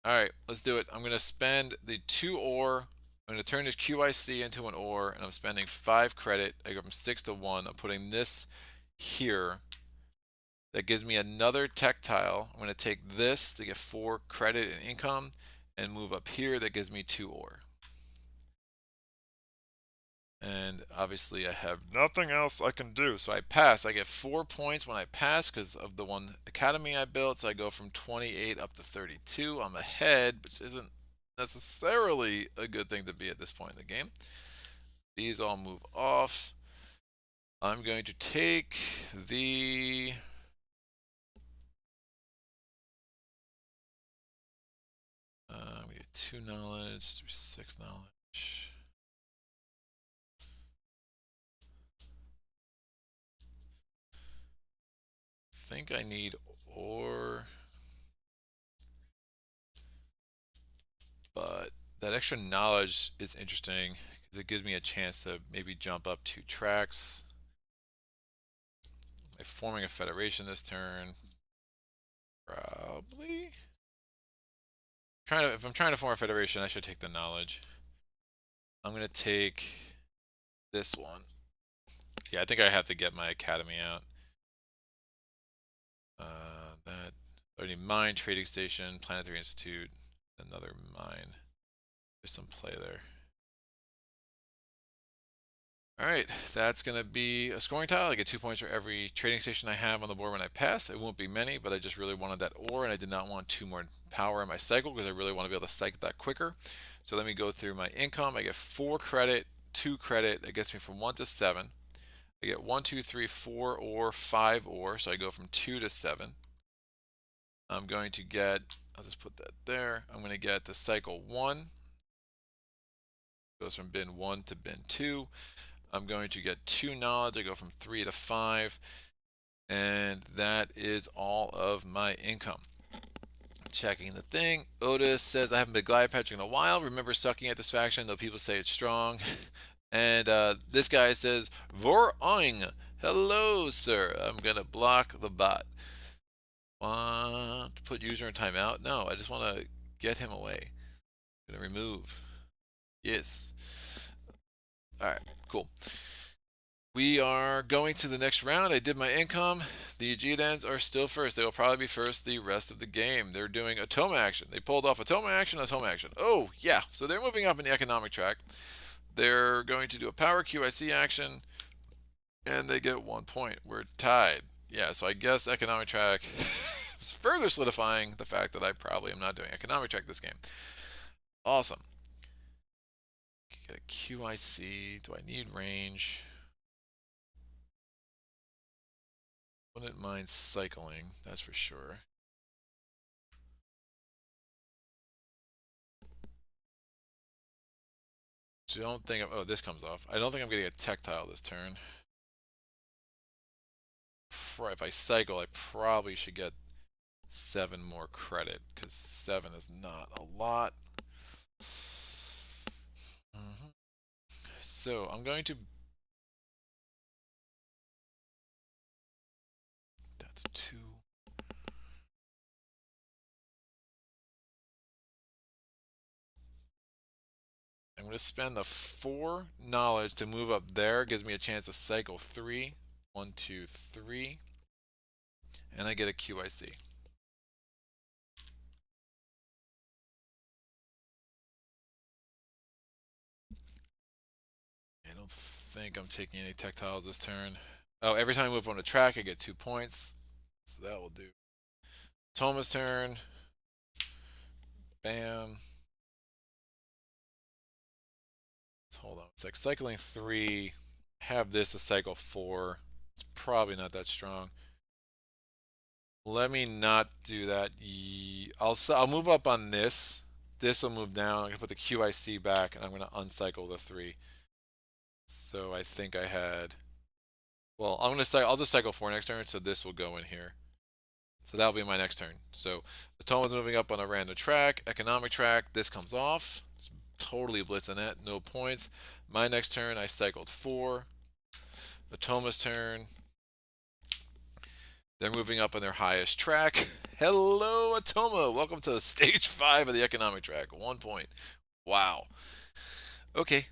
All right, let's do it. I'm going to spend the 2 ore. I'm going to turn this QIC into an ore, and I'm spending 5 credit. I go from 6 to 1. I'm putting this here. That gives me another tactile. I'm going to take this to get 4 credit and income, and move up here. That gives me 2 ore. And obviously I have nothing else I can do. So I pass. I get 4 points when I pass because of the one academy I built. So I go from 28 up to 32. I'm ahead, which isn't necessarily a good thing to be at this point in the game. These all move off. I'm going to take the... we get 2 knowledge, 6 knowledge. I think I need ore, but that extra knowledge is interesting because it gives me a chance to maybe jump up 2 tracks. Am I forming a federation this turn? Probably. If I'm trying to form a federation, I should take the knowledge. I'm gonna take this one. Yeah, I think I have to get my academy out. That already mine, trading station, planetary institute, another mine. There's some play there. Alright, that's going to be a scoring tile. I get 2 points for every trading station I have on the board when I pass. It won't be many, but I just really wanted that ore, and I did not want 2 more power in my cycle because I really want to be able to cycle that quicker. So let me go through my income. I get 4 credit, 2 credit. That gets me from 1 to 7. I get 1, 2, 3, 4 ore, 5 ore, so I go from 2 to 7. I'm going to get, I'll just put that there. I'm going to get the cycle 1. Goes from bin 1 to bin 2. I'm going to get 2 knowledge. I go from 3 to 5. And that is all of my income. Checking the thing. Otis says, I haven't been glide patching in a while. Remember sucking at this faction, though people say it's strong. And this guy says, Vor oing. Hello, sir. I'm going to block the bot. Want to put user in timeout? No, I just want to get him away. I'm going to remove. Yes. Alright, cool. We are going to the next round. I did my income. The Geodens are still first. They will probably be first the rest of the game. They're doing Atoma action. They pulled off Atoma action, Atoma action. Oh, yeah. So they're moving up in the economic track. They're going to do a power QIC action, and they get 1 point. We're tied. Yeah, so I guess economic track is further solidifying the fact that I probably am not doing economic track this game. Awesome. Get a QIC. Do I need range? Wouldn't mind cycling, that's for sure. Don't think oh, this comes off. I don't think I'm getting a tactile this turn. If I cycle, I probably should get 7 more credit, because 7 is not a lot. So I'm going to... That's 2. I'm going to spend the 4 knowledge to move up there. It gives me a chance to cycle 3. 1, 2, 3. And I get a QIC. I don't think I'm taking any tactiles this turn. Oh, every time I move on the track, I get 2 points. So that will do. Atoma's turn. Bam. Hold on. It's like cycling 3. Have this a cycle 4. It's probably not that strong. Let me not do that. I'll move up on this. This will move down. I'm going to put the QIC back, and I'm going to uncycle the 3. So I think I had... Well, I'll just cycle 4 next turn, so this will go in here. So that'll be my next turn. So Atoma's moving up on a random track, economic track. This comes off. It's totally blitzing it. No points. My next turn, I cycled 4. Atoma's turn. They're moving up on their highest track. Hello, Atoma. Welcome to stage 5 of the economic track. 1 point. Wow. Okay.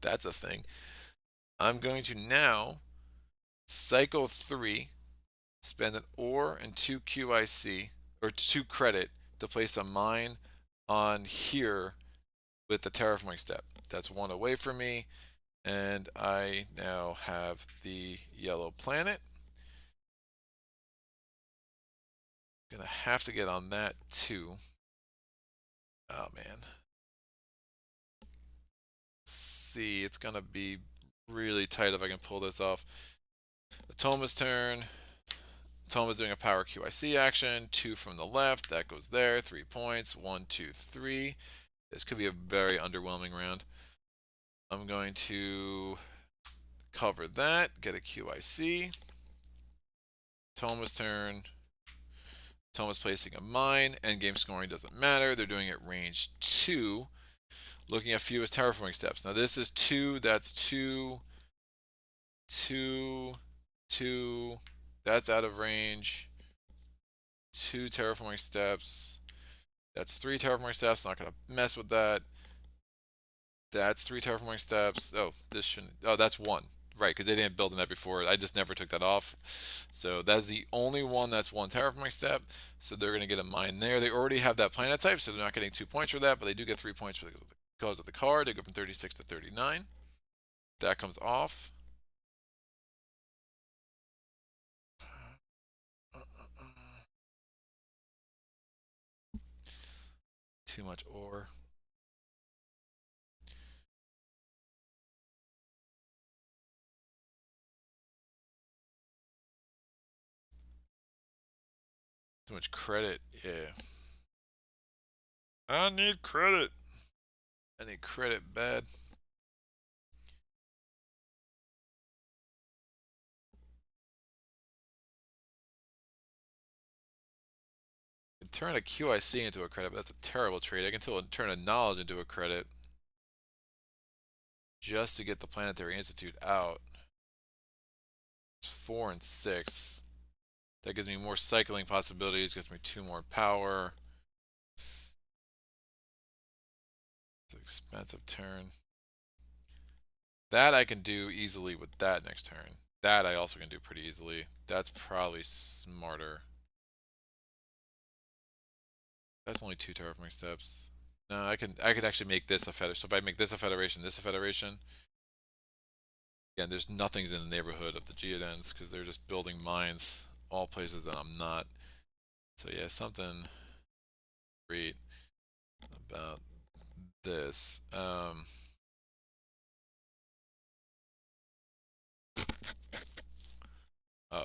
That's a thing. I'm going to now cycle 3, spend an ore and 2 QIC, or 2 credit, to place a mine on here with the terraforming step. That's 1 away from me, and I now have the yellow planet. Gonna have to get on that too. Oh man. See, it's gonna be really tight if I can pull this off. Atoma's turn. Atoma's doing a power QIC action. 2 from the left. That goes there. 3 points. 1, 2, 3. This could be a very underwhelming round. I'm going to cover that. Get a QIC. Atoma's turn. Atoma's placing a mine. Endgame scoring doesn't matter. They're doing it range 2. Looking at fewest terraforming steps. Now this is 2. That's 2. 2. 2. That's out of range. 2 terraforming steps. That's 3 terraforming steps. Not gonna mess with that. That's 3 terraforming steps. Oh, this shouldn't. Oh, that's 1. Right, because they didn't build in that before. I just never took that off. So that's the only one that's 1 terraforming step. So they're going to get a mine there. They already have that planet type, so they're not getting 2 points for that, but they do get 3 points because of the card. They go from 36 to 39. That comes off. Too much ore. Too much credit. Yeah. I need credit. I need credit bad. I can turn a QIC into a credit, but that's a terrible trade. I can turn a knowledge into a credit just to get the Planetary Institute out. It's 4 and 6. That gives me more cycling possibilities, gives me 2 more power. It's an expensive turn. That I can do easily with that next turn. That I also can do pretty easily. That's probably smarter. That's only 2 terraforming steps. No, I could actually make this a federation. So if I make this a federation, this a federation. Again, there's nothing's in the neighborhood of the Geodens because they're just building mines all places that I'm not. So yeah, something great about this. Oh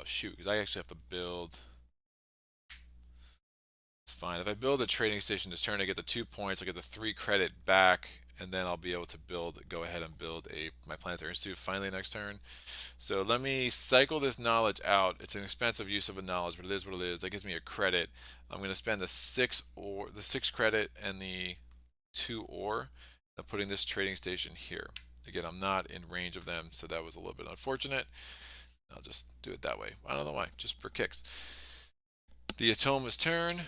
shoot, because I actually have to build. It's fine. If I build a trading station this turn, I get the 2 points. I get the 3 credit back, and then I'll be able to go ahead and build my Planetary Institute finally next turn. So let me cycle this knowledge out. It's an expensive use of a knowledge, but it is what it is. That gives me a credit. I'm going to spend the 6 credit and the 2 ore. I'm putting this trading station here. Again, I'm not in range of them, so that was a little bit unfortunate. I'll just do it that way. I don't know why, just for kicks. The Atoma's turn.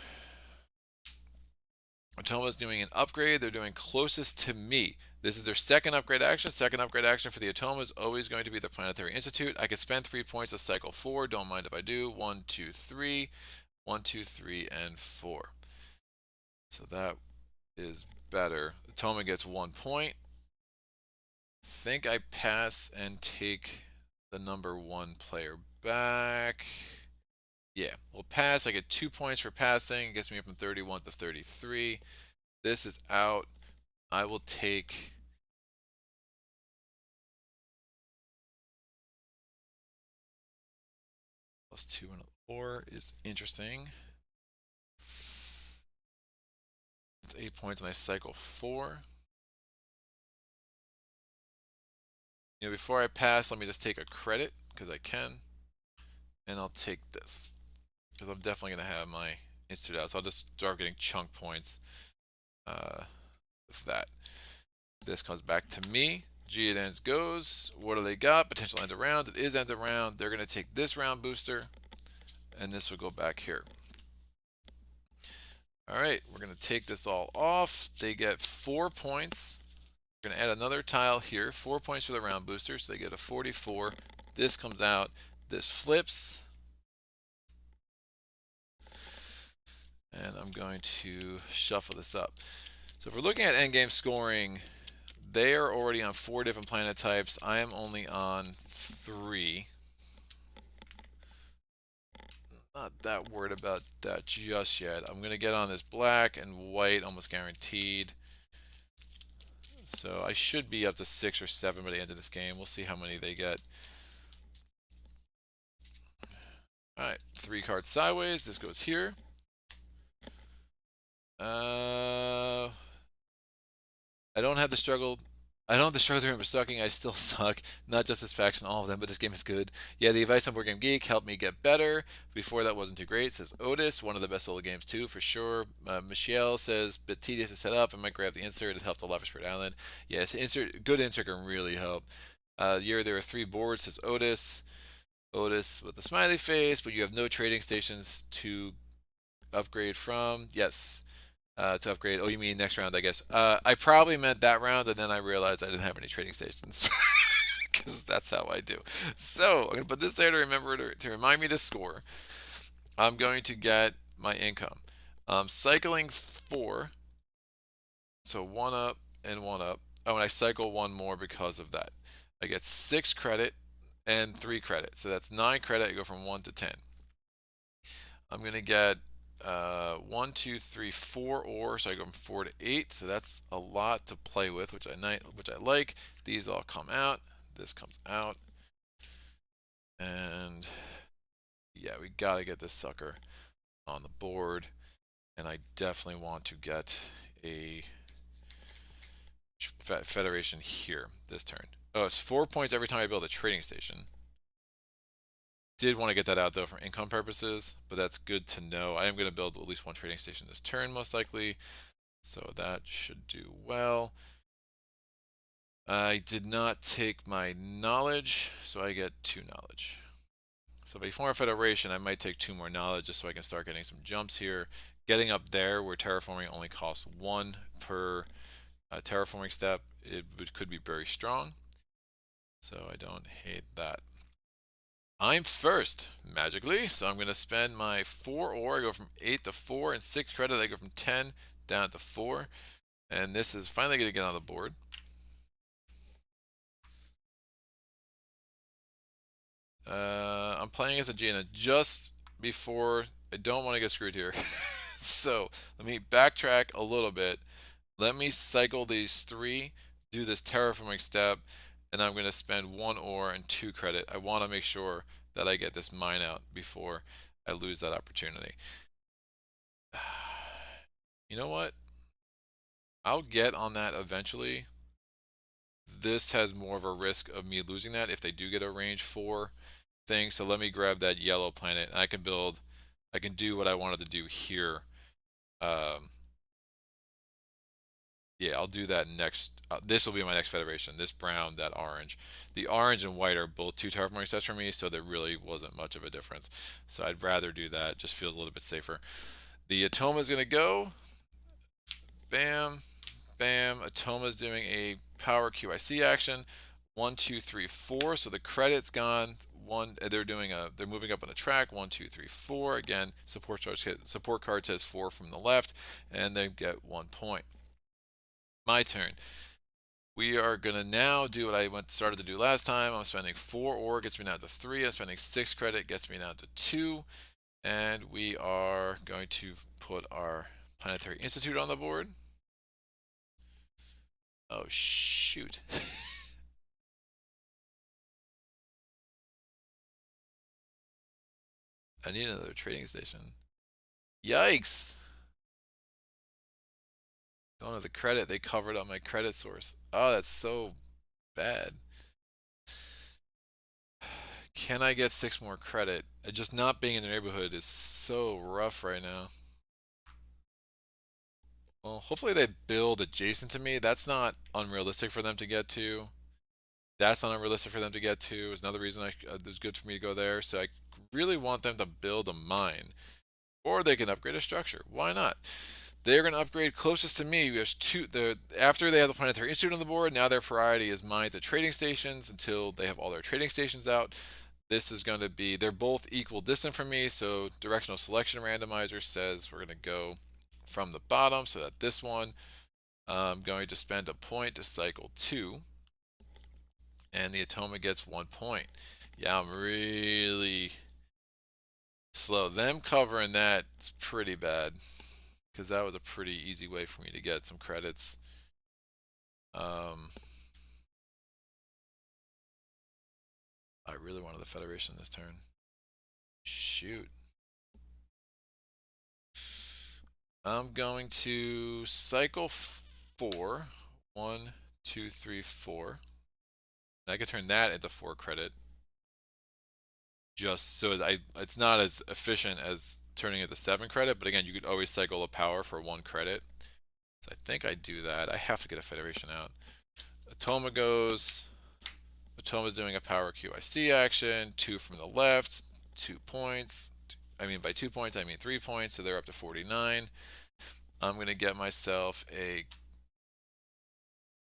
Atoma's doing an upgrade. They're doing closest to me. This is their second upgrade action. Second upgrade action for the Atoma is always going to be the Planetary Institute. I could spend 3 points to cycle 4. Don't mind if I do. 1, 2, 3. 1, 2, 3, and 4. So that is better. Atoma gets 1 point. Think I pass and take the number 1 player back. Yeah, we'll pass. I get 2 points for passing. It gets me up from 31 to 33. This is out. I will take +2 and 4 is interesting. It's 8 points and I cycle 4. Before I pass, let me just take a credit because I can. And I'll take this because I'm definitely going to have my institute out. So I'll just start getting chunk points. with that. This comes back to me. Geodens goes. What do they got? Potential end of round. It is end of round. They're going to take this round booster, and this will go back here. All right, we're going to take this all off. They get 4 points. We're going to add another tile here. 4 points for the round booster, so they get a 44. This comes out. This flips. And I'm going to shuffle this up. So if we're looking at endgame scoring, they are already on 4 different planet types. I am only on 3. Not that worried about that just yet. I'm going to get on this black and white almost guaranteed. So I should be up to 6 or 7 by the end of this game. We'll see how many they get. Alright, 3 cards sideways. This goes here. I don't have the struggle. I don't have the struggle to remember sucking. I still suck. Not just this faction, all of them, but this game is good. Yeah, the advice on Board Game Geek helped me get better. Before that wasn't too great, says Otis. One of the best solo games too, for sure. Michelle says, bit tedious to set up. I might grab the insert. It helped a lot for Spirit Island. Yes, good insert can really help. Year there are 3 boards, says Otis. Otis with the smiley face, but you have no trading stations to upgrade from. Yes. To upgrade. Oh, you mean next round, I guess. I probably meant that round, and then I realized I didn't have any trading stations. Because that's how I do. So, I'm going to put this there to remember to remind me to score. I'm going to get my income. Cycling 4. So 1 up and 1 up. Oh, and I cycle 1 more because of that. I get 6 credit and 3 credit. So that's 9 credit. I go from 1 to 10. I'm going to get 1, 2, 3, 4 ore, so I go from 4 to 8. So that's a lot to play with, which I like. These all come out. This comes out, and yeah, we gotta get this sucker on the board. And I definitely want to get a Federation here this turn. Oh, it's 4 points every time I build a trading station. Did want to get that out though for income purposes, but that's good to know. I am going to build at least 1 trading station this turn most likely, so that should do well. I did not take my knowledge, so I get 2 knowledge. So before Federation, I might take 2 more knowledge just so I can start getting some jumps here. Getting up there where terraforming only costs 1 per terraforming step, could be very strong. So I don't hate that. I'm first, magically, so I'm going to spend my 4 ore. I go from 8 to 4, and 6 credit. I go from 10 down to 4. And this is finally going to get on the board. I'm playing as a Jaina just before. I don't want to get screwed here. So let me backtrack a little bit. Let me cycle these 3, do this terraforming step, and I'm going to spend 1 ore and 2 credit. I want to make sure that I get this mine out before I lose that opportunity. You know what? I'll get on that eventually. This has more of a risk of me losing that if they do get a range 4 thing. So let me grab that yellow planet, and I can do what I wanted to do here. Yeah, I'll do that next. This will be my next Federation. This brown, that orange. The orange and white are both 2 terraforming sets for me, so there really wasn't much of a difference. So I'd rather do that. Just feels a little bit safer. The Atoma is going to go. Bam, bam. Atoma's doing a power QIC action. 1, 2, 3, 4. So the credit's gone. They're moving up on the track. 1, 2, 3, 4. Again, support card says 4 from the left, and they get 1 point. My turn. We are going to now do what I started to do last time. I'm spending 4 ore, gets me down to 3. I'm spending 6 credit, gets me down to 2. And we are going to put our Planetary Institute on the board. Oh, shoot. I need another trading station. Yikes. Don't have the credit. They covered up my credit source. Oh, that's so bad. Can I get 6 more credit? Just not being in the neighborhood is so rough right now. Well, hopefully they build adjacent to me. That's not unrealistic for them to get to. That's not unrealistic for them to get to. Is another reason it was good for me to go there. So I really want them to build a mine, or they can upgrade a structure. Why not? They're going to upgrade closest to me. There's two. After they have the planetary institute on the board, now their priority is mine to trading stations until they have all their trading stations out. This is going to be. They're both equal distant from me. So directional selection randomizer says we're going to go from the bottom. So that this one, I'm going to spend a point to cycle 2, and the Atoma gets 1 point. Yeah, I'm really slow. Them covering that's pretty bad, because that was a pretty easy way for me to get some credits. I really wanted the Federation this turn. Shoot. I'm going to cycle 4. 1, 2, 3, 4. And I can turn that into 4 credit. Just so it's not as efficient as turning it to 7 credit, but again, you could always cycle a power for 1 credit. So I think I do that. I have to get a Federation out. Atoma goes. Atoma's doing a power QIC action. 2 from the left. 2 points. I mean, by 2 points, I mean 3 points. So they're up to 49. I'm going to get myself a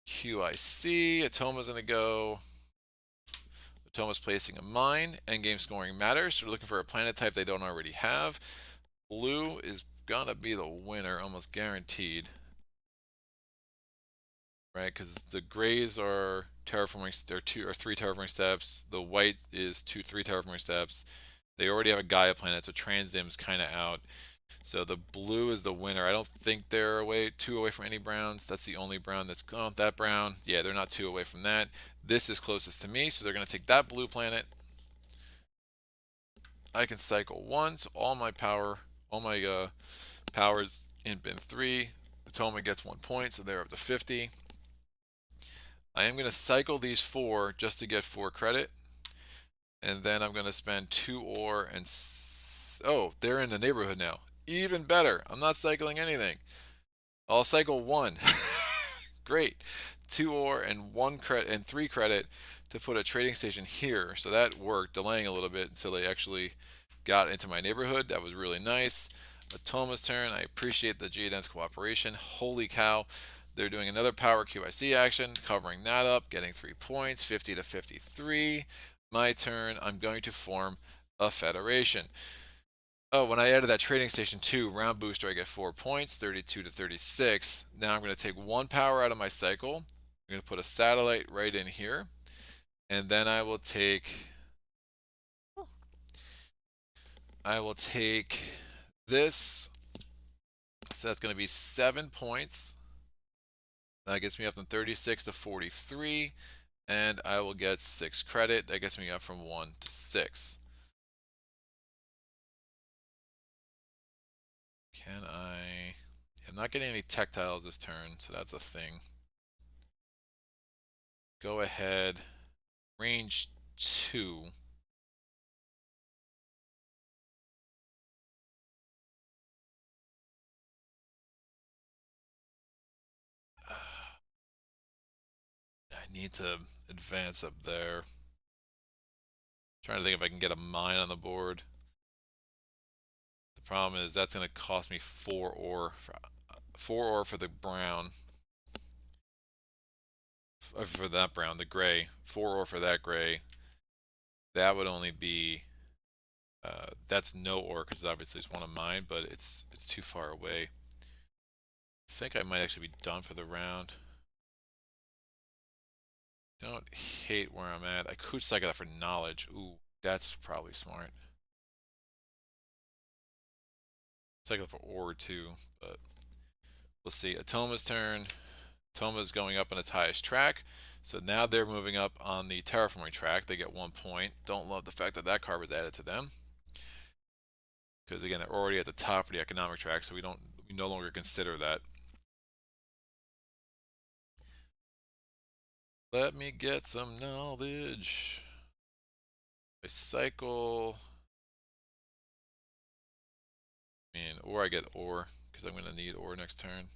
QIC. Atoma's going to go. Atoma's placing a mine. Endgame scoring matters. So we're looking for a planet type they don't already have. Blue is going to be the winner, almost guaranteed. Right, because the grays are terraforming, or 2 or 3 terraforming steps. The white is 3 terraforming steps. They already have a Gaia planet, so Transdim's kind of out. So the blue is the winner. I don't think they're 2 away from any browns. That's the only brown that's that brown. Yeah, they're not 2 away from that. This is closest to me, so they're going to take that blue planet. I can cycle 1, so all my powers in bin 3. Atoma gets 1 point, so they're up to 50. I am going to cycle these 4 just to get 4 credit. And then I'm going to spend 2 ore and... Oh, they're in the neighborhood now. Even better. I'm not cycling anything. I'll cycle 1. Great. 2 ore and 1 credit and 3 credit to put a trading station here. So that worked, delaying a little bit until they actually got into my neighborhood. That was really nice. Atoma's turn. I appreciate the Geodens cooperation. Holy cow. They're doing another power QIC action, covering that up, getting 3 points, 50 to 53. My turn. I'm going to form a Federation. Oh, when I added that trading station 2, round booster, I get 4 points, 32 to 36. Now I'm going to take 1 power out of my cycle. I'm going to put a satellite right in here. And then I will take this. So that's going to be 7 points. That gets me up from 36 to 43. And I will get 6 credit. That gets me up from 1 to 6. Can I... I'm not getting any tech tiles this turn, so that's a thing. Go ahead. Range 2. I need to advance up there. Trying to think if I can get a mine on the board. The problem is that's going to cost me 4 ore. 4 ore for the brown. For that brown, the gray. 4 ore for that gray. That would only be... that's no ore because obviously it's one of mine, but it's too far away. I think I might actually be done for the round. Don't hate where I'm at. I could cycle that for knowledge. Ooh, that's probably smart. Cycle for ore too, but we'll see. Atoma's turn. Atoma's going up on its highest track. So now they're moving up on the terraforming track. They get 1 point. Don't love the fact that that card was added to them. Because again, they're already at the top of the economic track, so we no longer consider that. Let me get some knowledge. I cycle. I mean, or I get ore, because I'm going to need ore next turn.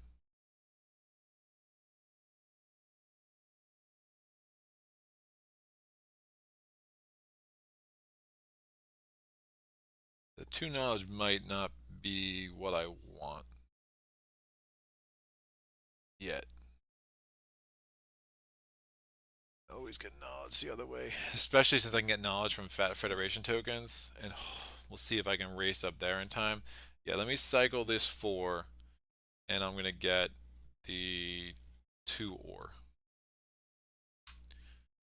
2 knowledge might not be what I want yet. Always get knowledge the other way, especially since I can get knowledge from Federation tokens, and we'll see if I can race up there in time. Yeah, let me cycle this 4, and I'm gonna get the 2 ore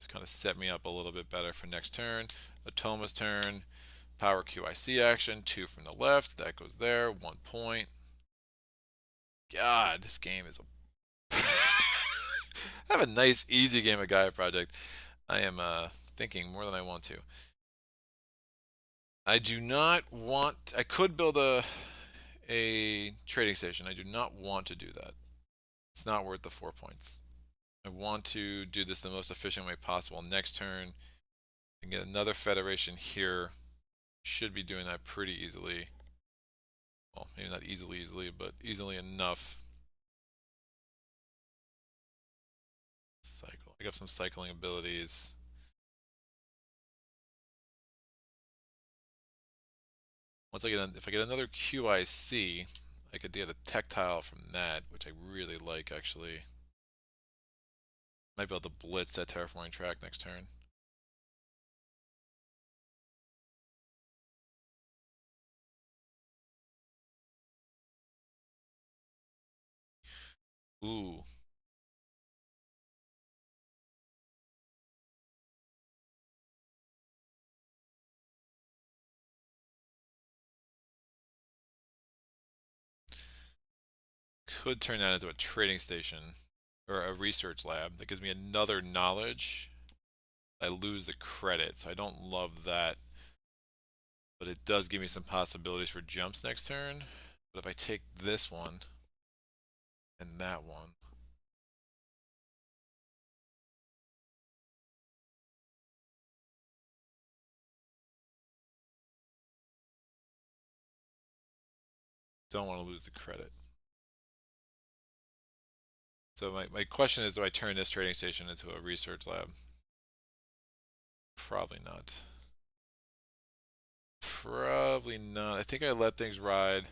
to kind of set me up a little bit better for next turn. Atoma's turn, power QIC action, 2 from the left, that goes there, 1 point. God, this game is a I have a nice, easy game of Gaia Project. I am thinking more than I want to. I do not want. I could build a trading station. I do not want to do that. It's not worth the 4 points. I want to do this the most efficient way possible. Next turn, and get another Federation here. Should be doing that pretty easily. Well, maybe not easily, but easily enough. Cycle. I got some cycling abilities. Once I get, if I get another QIC, I could get a tactile from that, which I really like actually. Might be able to blitz that terraforming track next turn. Ooh. Could turn that into a trading station or a research lab. That gives me another knowledge. I lose the credit, so I don't love that. But it does give me some possibilities for jumps next turn. But if I take this one and that one, don't want to lose the credit. So my question is, do I turn this trading station into a research lab? Probably not. Probably not. I think I let things ride.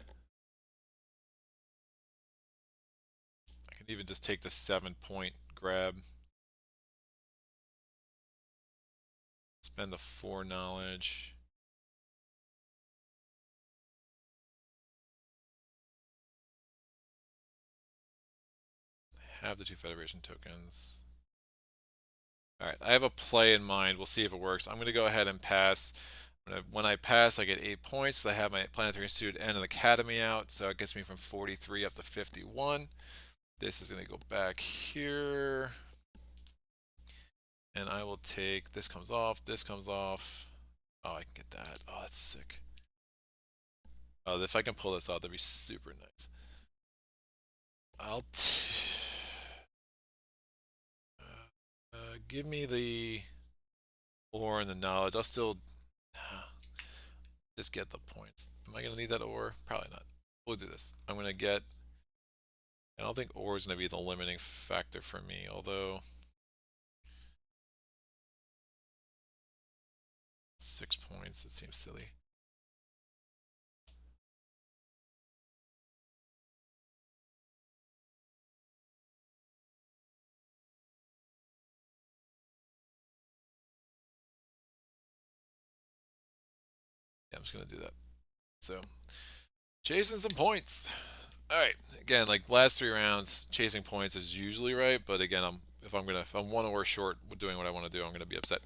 I can even just take the 7-point grab. Spend the 4 knowledge. Have the 2 Federation tokens. Alright, I have a play in mind. We'll see if it works. I'm going to go ahead and pass. When I pass, I get 8 points. I have my Planetary Institute and an Academy out, so it gets me from 43 up to 51. This is going to go back here. And I will take, this comes off, this comes off. Oh, I can get that. Oh, that's sick. Oh, if I can pull this out, that'd be super nice. Give me the ore and the knowledge. I'll still just get the points. Am I going to need that ore? Probably not. We'll do this. I'm going to get, I don't think ore is going to be the limiting factor for me, although 6 points, it seems silly. Yeah, I'm just going to do that. So, chasing some points. All right. Again, like last 3 rounds, chasing points is usually right, but again, if I'm 1 ore short with doing what I want to do, I'm gonna be upset.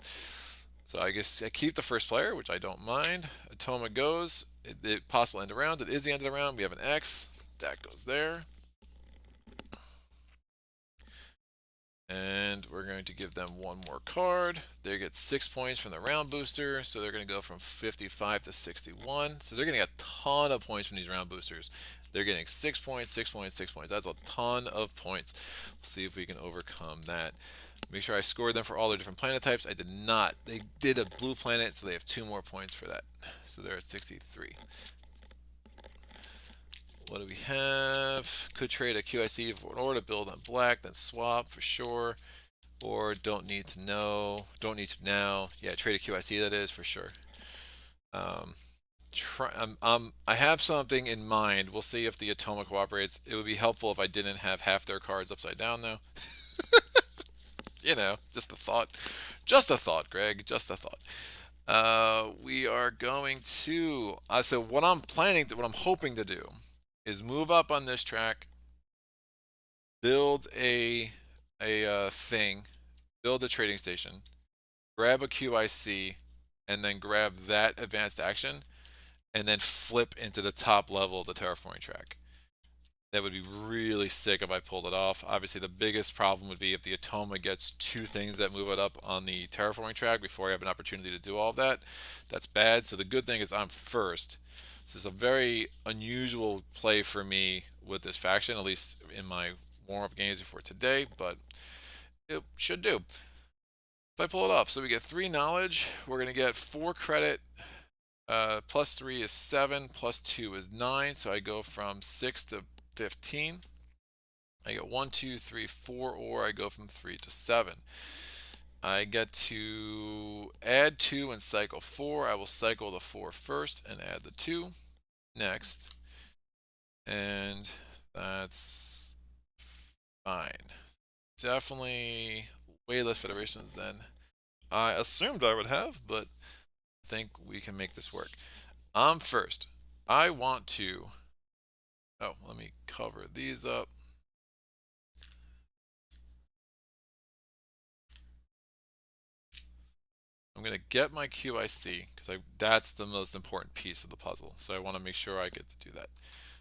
So I guess I keep the first player, which I don't mind. Atoma goes. Possible end of round. It is the end of the round. We have an X. That goes there. And we're going to give them 1 more card. They get 6 points from the round booster, so they're going to go from 55 to 61. So they're getting a ton of points from these round boosters. They're getting 6 points, 6 points, 6 points. That's a ton of points. We'll see if we can overcome that. Make sure I scored them for all their different planet types. I did not. They did a blue planet, so they have 2 more points for that. So they're at 63. What do we have? Could trade a QIC for an order to build on black, then swap for sure. Or don't need to know. Don't need to now. Yeah, trade a QIC, that is for sure. I have something in mind. We'll see if the Atoma cooperates. It would be helpful if I didn't have half their cards upside down, though. Just a thought. Just a thought, Greg. Just a thought. We are going to. So what I'm what I'm hoping to do, is move up on this track, build a thing, build a trading station, grab a QIC, and then grab that advanced action, and then flip into the top level of the terraforming track. That would be really sick if I pulled it off. Obviously, the biggest problem would be if the Atoma gets two things that move it up on the terraforming track before I have an opportunity to do all of that. That's bad. So the good thing is I'm first. This is a very unusual play for me with this faction, at least in my warm-up games before today, but it should do. If I pull it off, so we get 3 knowledge. We're going to get 4 credit. Plus 3 is 7, plus 2 is 9, so I go from 6 to 15. I get 1, 2, 3, 4, or I go from 3 to 7. I get to add 2 and cycle 4. I will cycle the 4 first and add the 2 next. And that's fine. Definitely way less federations than I assumed I would have, but I think we can make this work. I'm first. I want to. Oh, let me cover these up. I'm going to get my QIC because that's the most important piece of the puzzle. So I want to make sure I get to do that.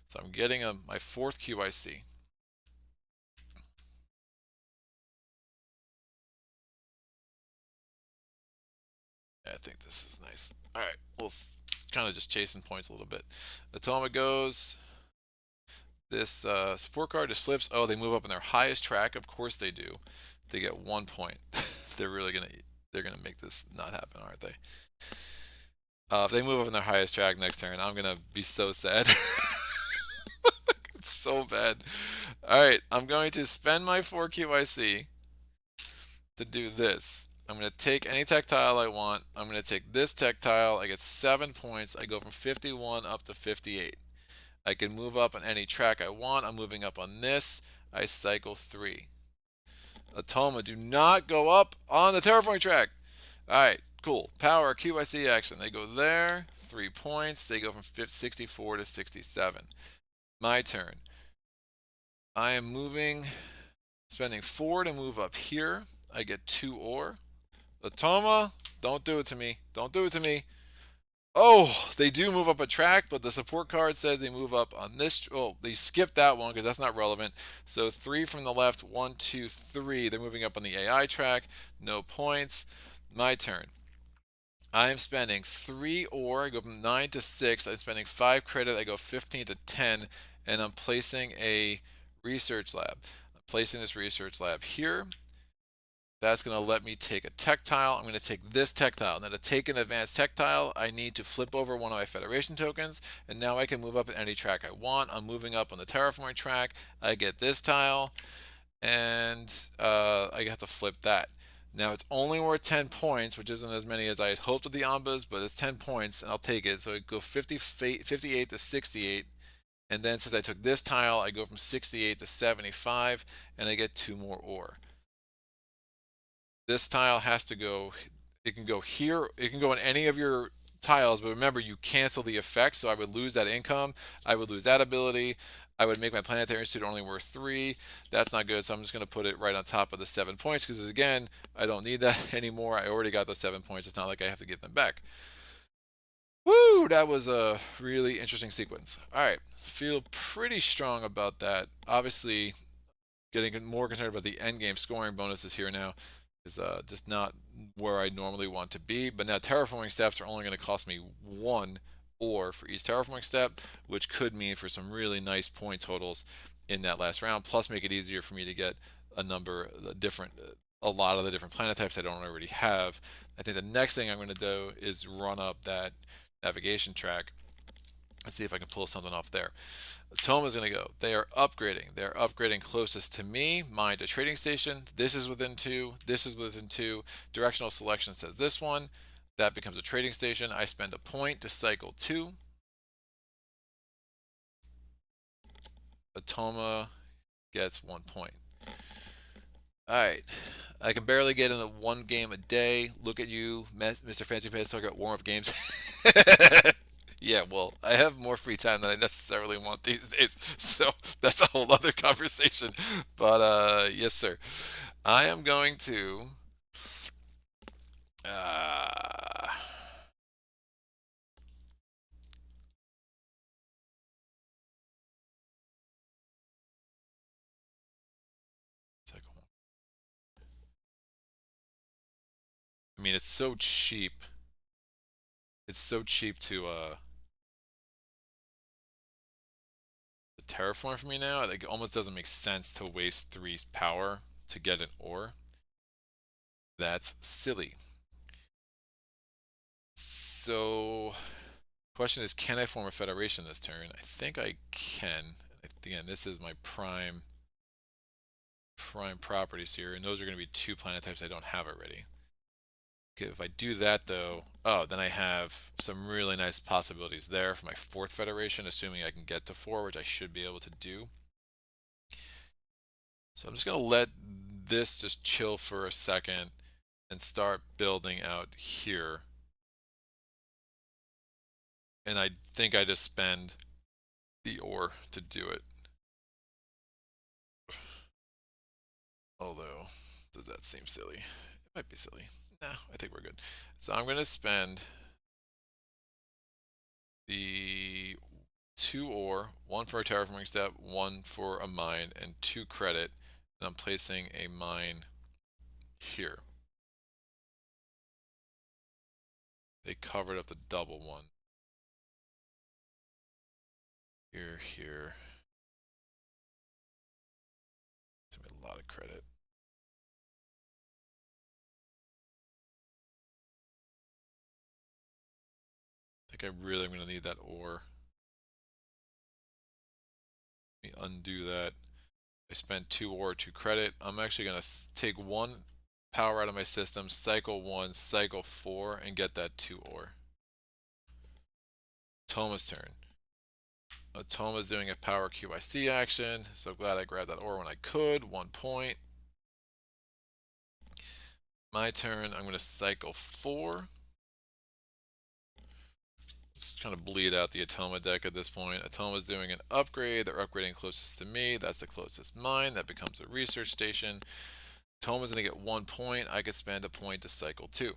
So I'm getting my 4th QIC. I think this is nice. All right, we'll kind of just chasing points a little bit. Atoma goes. This support card just flips. Oh, they move up in their highest track. Of course they do. They get 1 point. They're gonna make this not happen, aren't they? If they move up in their highest track next turn, I'm gonna be so sad. It's so bad. All right, I'm going to spend my 4 QIC to do this. I'm going to take any tactile I want. I'm going to take this tactile. I get 7 points. I go from 51 up to 58. I can move up on any track I want. I'm moving up on this. I cycle 3. Atoma, do not go up on the terraforming track. All right, cool. Power, QIC action. They go there. 3 points. They go from 64 to 67. My turn. I am spending 4 to move up here. I get 2 ore. Atoma, don't do it to me. Don't do it to me. Oh, they do move up a track, but the support card says they move up on this. Oh, they skipped that one because that's not relevant. So 3 from the left, 1, 2, 3. They're moving up on the AI track. No points. My turn. I am spending 3 ore. I go from 9 to 6. I'm spending 5 credit. I go 15 to 10. And I'm placing a research lab. I'm placing this research lab here. That's going to let me take a tech tile. I'm going to take this tech tile. Now to take an advanced tech tile, I need to flip over one of my Federation tokens, and now I can move up at any track I want. I'm moving up on the terraforming track. I get this tile, and I have to flip that. Now it's only worth 10 points, which isn't as many as I had hoped with the Ambas, but it's 10 points, and I'll take it. So I go 58 to 68, and then since I took this tile, I go from 68 to 75, and I get 2 more ore. This tile has to go, it can go here, it can go in any of your tiles, but remember you cancel the effect, so I would lose that income, I would lose that ability, I would make my planetary institute only worth 3. That's not good, so I'm just going to put it right on top of the 7 points, because again, I don't need that anymore. I already got those 7 points. It's not like I have to give them back. Woo! That was a really interesting sequence. Alright, feel pretty strong about that. Obviously, getting more concerned about the end game scoring bonuses here now is just not where I normally want to be. But now terraforming steps are only going to cost me 1 ore for each terraforming step, which could mean for some really nice point totals in that last round, plus make it easier for me to get a lot of the different planet types I don't already have. I think the next thing I'm going to do is run up that navigation track and see if I can pull something off there. Atoma is going to go. They are upgrading. They're upgrading closest to me. Mine to trading station. This is within 2. This is within 2. Directional selection says this one. That becomes a trading station. I spend a point to cycle 2. Atoma gets 1 point. Alright. I can barely get into one game a day. Look at you, Mr. Fancy Pants, talking about warm-up games. Yeah, well, I have more free time than I necessarily want these days, so that's a whole other conversation. But yes, sir. I am going to uh, I mean, it's so cheap. It's so cheap to terraform for me now. Like, it almost doesn't make sense to waste 3 power to get an ore. That's silly. So, question is, can I form a federation this turn? I think I can. Again, this is my prime properties here, and those are going to be 2 planet types I don't have already. Okay, if I do that though, oh, then I have some really nice possibilities there for my 4th federation, assuming I can get to 4, which I should be able to do. So I'm just going to let this just chill for a second and start building out here. And I think I just spend the ore to do it. Although, does that seem silly? It might be silly. Nah, I think we're good. So I'm going to spend the 2 ore, 1 for a terraforming step, 1 for a mine, and 2 credit. And I'm placing a mine here. They covered up the double one. Here. It's gonna be a lot of credit. I think I really am gonna need that ore. Let me undo that. I spent 2 ore, 2 credit. I'm actually gonna take 1 power out of my system, cycle 1, cycle 4, and get that 2 ore. Toma's turn. Atoma's doing a power QIC action, so glad I grabbed that ore when I could. 1 point. My turn, I'm going to cycle 4. Just kind of bleed out the Atoma deck at this point. Atoma's doing an upgrade. They're upgrading closest to me. That's the closest mine. That becomes a research station. Atoma's going to get 1 point. I could spend a point to cycle 2.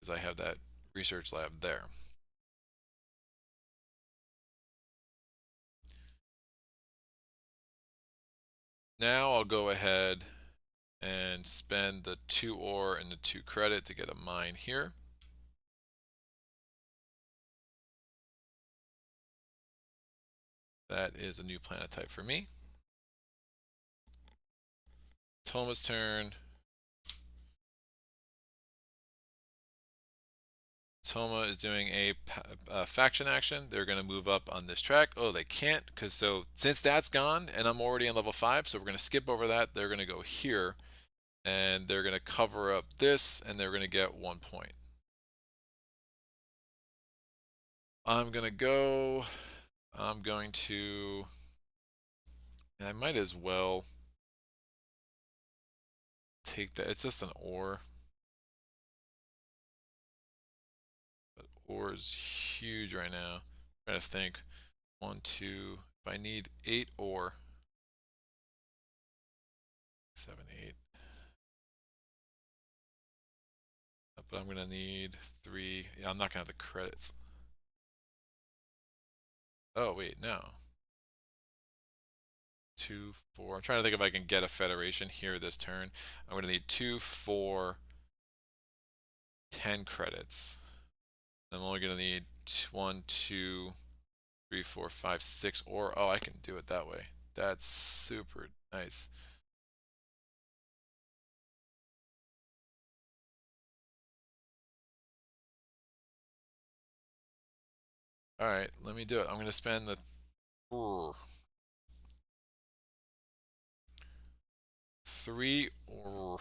Because I have that research lab there. Now I'll go ahead and spend the 2 ore and the 2 credit to get a mine here. That is a new planet type for me. Toma's turn. Toma is doing a faction action. They're going to move up on this track. Oh, they can't, because since that's gone and I'm already on level 5, so we're going to skip over that. They're going to go here and they're going to cover up this and they're going to get 1 point. I'm going to, and I might as well take that. It's just an ore. But ore is huge right now. I'm trying to think. 1, 2, if I need 8 ore. 7, 8. But I'm going to need 3. Yeah, I'm not going to have the credits. Oh, wait, no. 2, 4. I'm trying to think if I can get a federation here this turn. I'm going to need 2, 4, 10 credits. I'm only going to need 1, 2, 3, 4, 5, 6 ore. Oh, I can do it that way. That's super nice. Alright, let me do it. I'm going to spend the 3 ore.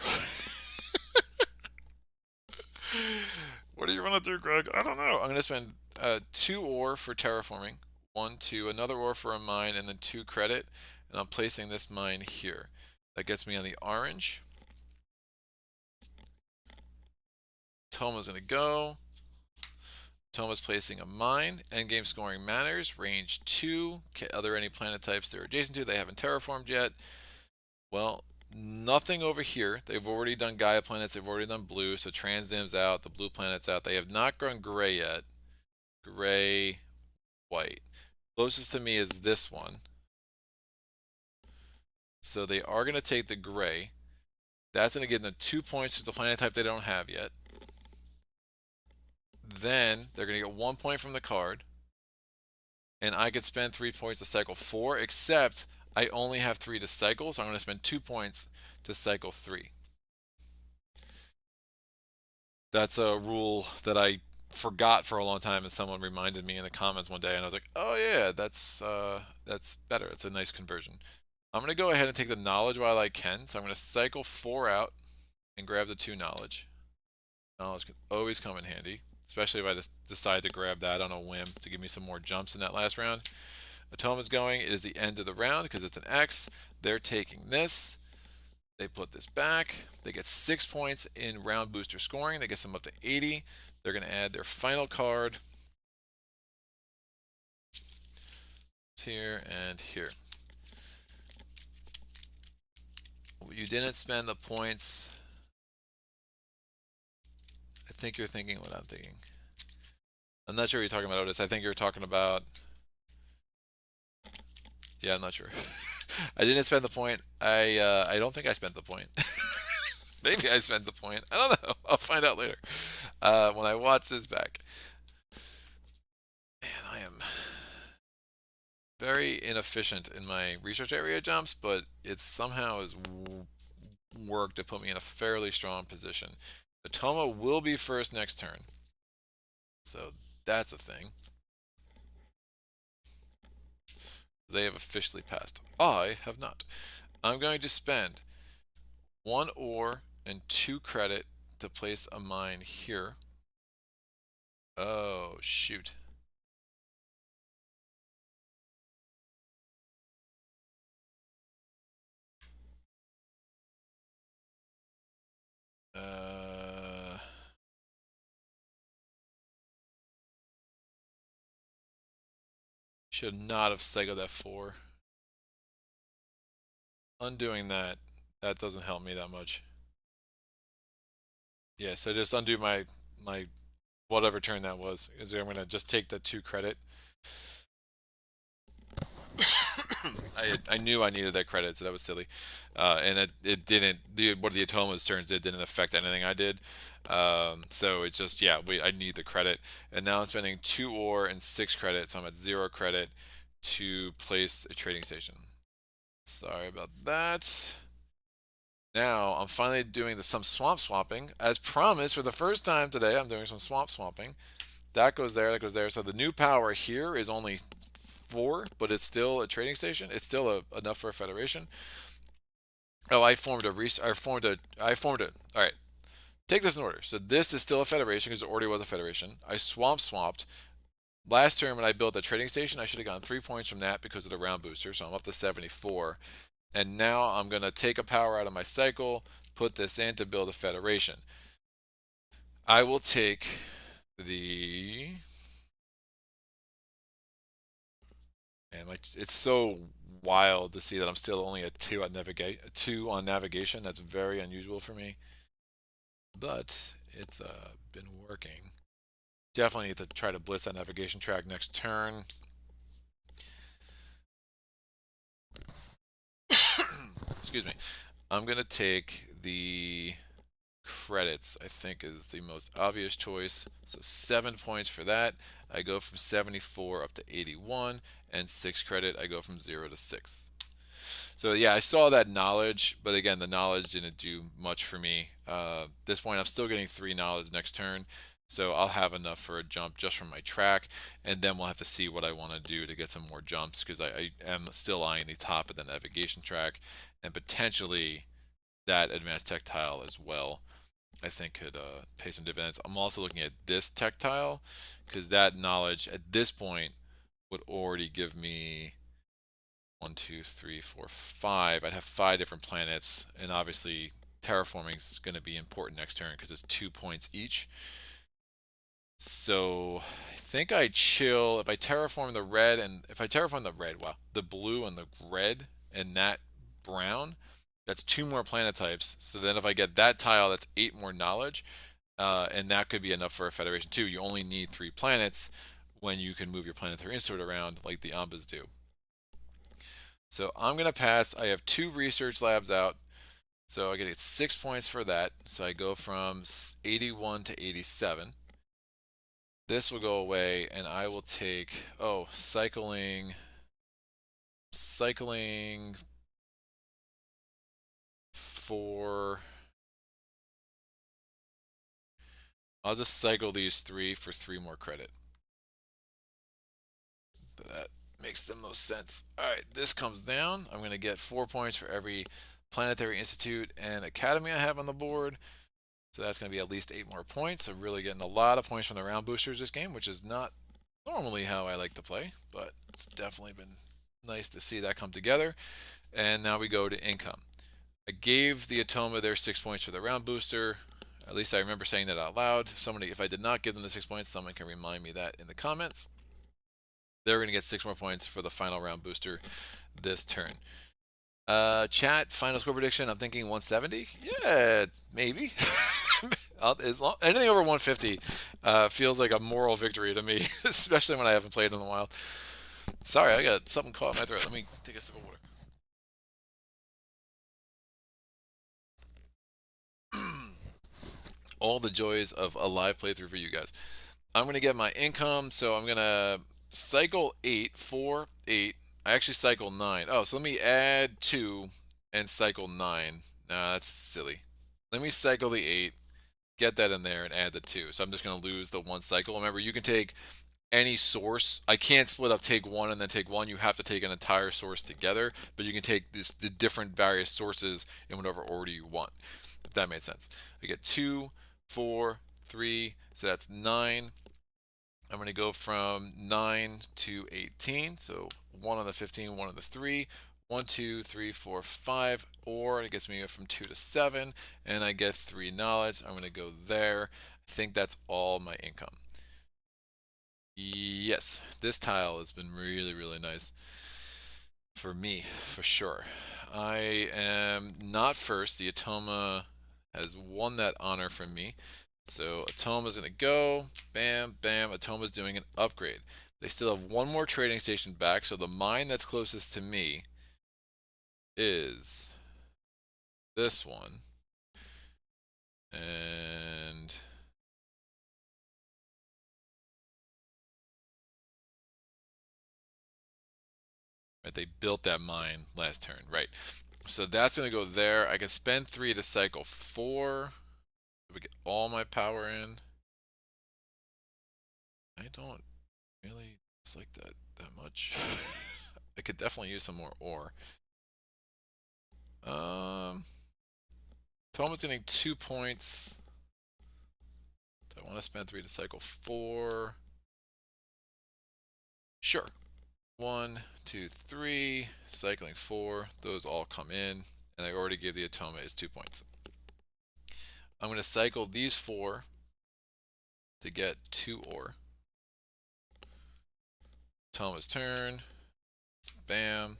What do you want to do, Greg? I don't know. I'm going to spend 2 ore for terraforming, 1, 2, another ore for a mine, and then 2 credit. And I'm placing this mine here. That gets me on the orange. Toma's going to go. Toma's placing a mine. Endgame scoring matters. Range 2. Are there any planet types they're adjacent to they haven't terraformed yet? Well, nothing over here. They've already done Gaia planets. They've already done blue. So Transdim's out. The blue planet's out. They have not gone gray yet. Gray, white. Closest to me is this one. So they are going to take the gray. That's going to give them 2 points for the planet type they don't have yet. Then they're going to get 1 point from the card. And I could spend 3 points to cycle 4, except I only have 3 to cycle, so I'm going to spend 2 points to cycle 3. That's a rule that I forgot for a long time, and someone reminded me in the comments one day, and I was like, "Oh yeah, that's better. It's a nice conversion." I'm going to go ahead and take the knowledge while I can, so I'm going to cycle 4 out and grab the 2 knowledge. Knowledge can always come in handy, especially if I just decide to grab that on a whim to give me some more jumps in that last round. Atoma's going. It is the end of the round because it's an X. They're taking this. They put this back. They get 6 points in round booster scoring. That gets them up to 80. They're going to add their final card here and here. You didn't spend the points. I think you're thinking what I'm thinking. I'm not sure what you're talking about, Otis. I think you're talking about... Yeah, I'm not sure. I didn't spend the point. I don't think I spent the point. Maybe I spent the point. I don't know. I'll find out later. When I watch this back. Man, I am very inefficient in my research area jumps, but it somehow has worked to put me in a fairly strong position. Atoma will be first next turn. So that's a thing. They have officially passed. I have not. I'm going to spend 1 ore and 2 credit to place a mine here. Oh, shoot. Should not have cycled that 4. Undoing that doesn't help me that much. Yeah, so just undo my whatever turn that was. Is I'm gonna just take the 2 credit. I knew I needed that credit, so that was silly. And it didn't. What the Atoma's turns didn't affect anything I did. So it's just yeah, I need the credit, and now I'm spending 2 ore and 6 credit, so I'm at 0 credit to place a trading station. Sorry about that. Now I'm finally doing some swamp swapping. As promised, for the first time today, I'm doing some swamp swapping. That goes there, that goes there. So the new power here is only 4, but it's still a trading station. It's still enough for a federation. Oh, I formed a. All right, take this in order. So this is still a federation because it already was a federation. I swapped. Last turn when I built a trading station, I should have gotten 3 points from that because of the round booster. So I'm up to 74. And now I'm going to take a power out of my cycle, put this in to build a federation. I will take the... And it's so wild to see that I'm still only at 2 on navigation. That's very unusual for me. But it's been working. Definitely need to try to blitz that navigation track next turn. Excuse me. I'm going to take the credits, I think is the most obvious choice. So 7 points for that. I go from 74 up to 81, and 6 credit, I go from 0 to 6. So yeah, I saw that knowledge, but again, the knowledge didn't do much for me. This point, I'm still getting 3 knowledge next turn, so I'll have enough for a jump just from my track, and then we'll have to see what I want to do to get some more jumps, because I am still eyeing the top of the navigation track, and potentially that advanced tech tile as well. I think could pay some dividends. I'm also looking at this tech tile because that knowledge at this point would already give me one, two, three, four, five. I'd have 5 different planets, and obviously terraforming is going to be important next turn because it's 2 points each. So I think I chill if I terraform the red, and if I terraform the red, wow, the blue and the red and that brown, that's 2 more planet types. So then if I get that tile, that's 8 more knowledge, and that could be enough for a federation too. You only need 3 planets when you can move your planetary insert around like the Ambas do. So I'm gonna pass. I have 2 research labs out, so I get 6 points for that. So I go from 81 to 87. This will go away, and I will take, oh, cycling for, I'll just cycle these 3 for 3 more credit. That makes the most sense. All right, this comes down. I'm going to get 4 points for every planetary institute and academy I have on the board. So that's going to be at least 8 more points. I'm really getting a lot of points from the round boosters this game, which is not normally how I like to play, but it's definitely been nice to see that come together. And now we go to income. I gave the Atoma their 6 points for the round booster. At least I remember saying that out loud. Somebody, if I did not give them the 6 points, someone can remind me that in the comments. They're going to get 6 more points for the final round booster this turn. Chat, final score prediction. I'm thinking 170. Yeah, maybe. Anything over 150 feels like a moral victory to me, especially when I haven't played in a while. Sorry, I got something caught in my throat. Let me take a sip of water. All the joys of a live playthrough for you guys. I'm going to get my income, so I'm going to cycle 8, 4, 8. I actually cycle 9. Oh, so let me add 2 and cycle 9. Nah, that's silly. Let me cycle the 8, get that in there, and add the 2. So I'm just going to lose the 1 cycle. Remember, you can take any source. I can't split up take 1 and then take 1. You have to take an entire source together, but you can take the different various sources in whatever order you want, if that made sense. I get 2, 4, 3, so that's 9. I'm going to go from 9 to 18. So 1 on the 15, 1 on the 3. 1, 2, 3, 4, 5. Or it gets me from 2 to 7. And I get 3 knowledge. I'm going to go there. I think that's all my income. Yes, this tile has been really, really nice for me, for sure. I am not first. The Atoma has won that honor from me. So Atoma's going to go. Bam, bam. Atoma's doing an upgrade. They still have 1 more trading station back. So the mine that's closest to me is this one. And right, they built that mine last turn. Right. So that's going to go there. I can spend 3 to cycle 4. We get all my power in. I don't really dislike that much. I could definitely use some more ore. Toma's getting 2 points. So I want to spend 3 to cycle 4. Sure. 1, 2, 3. Cycling 4. Those all come in. And I already gave the Atoma is 2 points. I'm going to cycle these 4 to get 2 ore. Toma's turn. Bam.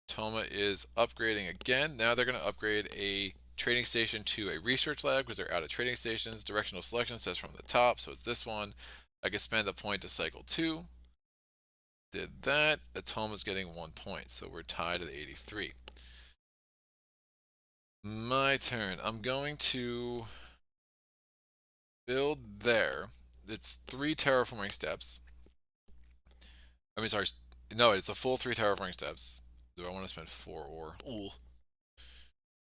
Toma is upgrading again. Now they're going to upgrade a trading station to a research lab because they're out of trading stations. Directional selection says from the top, so it's this one. I can spend a point to cycle 2. Did that. Atoma's getting 1 point, so we're tied at 83. My turn. I'm going to build there. It's 3 terraforming steps. I mean, sorry. No, it's a full 3 terraforming steps. Do I want to spend 4 ore? Ooh.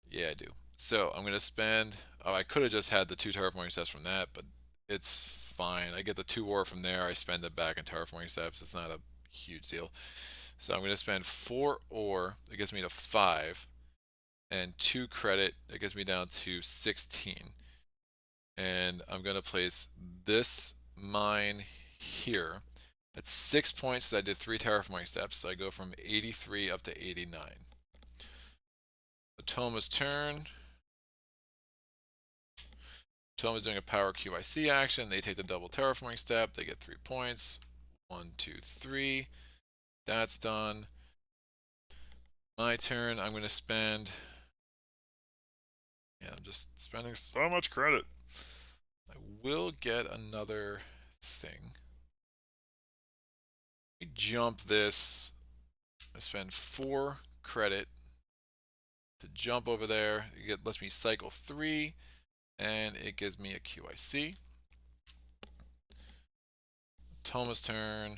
Yeah, I do. So I'm going to spend, oh, I could have just had the 2 terraforming steps from that, but it's fine. I get the 2 ore from there. I spend it back in terraforming steps. It's not a huge deal. So I'm going to spend 4 ore. It gets me to 5. And 2 credit. It gets me down to 16. And I'm going to place this mine here. That's 6 points. So I did 3 terraforming steps. So I go from 83 up to 89. Atoma's turn. Atoma's doing a power QIC action. They take the double terraforming step. They get 3 points. 1, 2, 3. That's done. My turn. I'm going to spend. Yeah, I'm just spending so much credit. I will get another thing. We jump this. I spend 4 credit to jump over there. It lets me cycle 3, and it gives me a QIC. Toma's turn.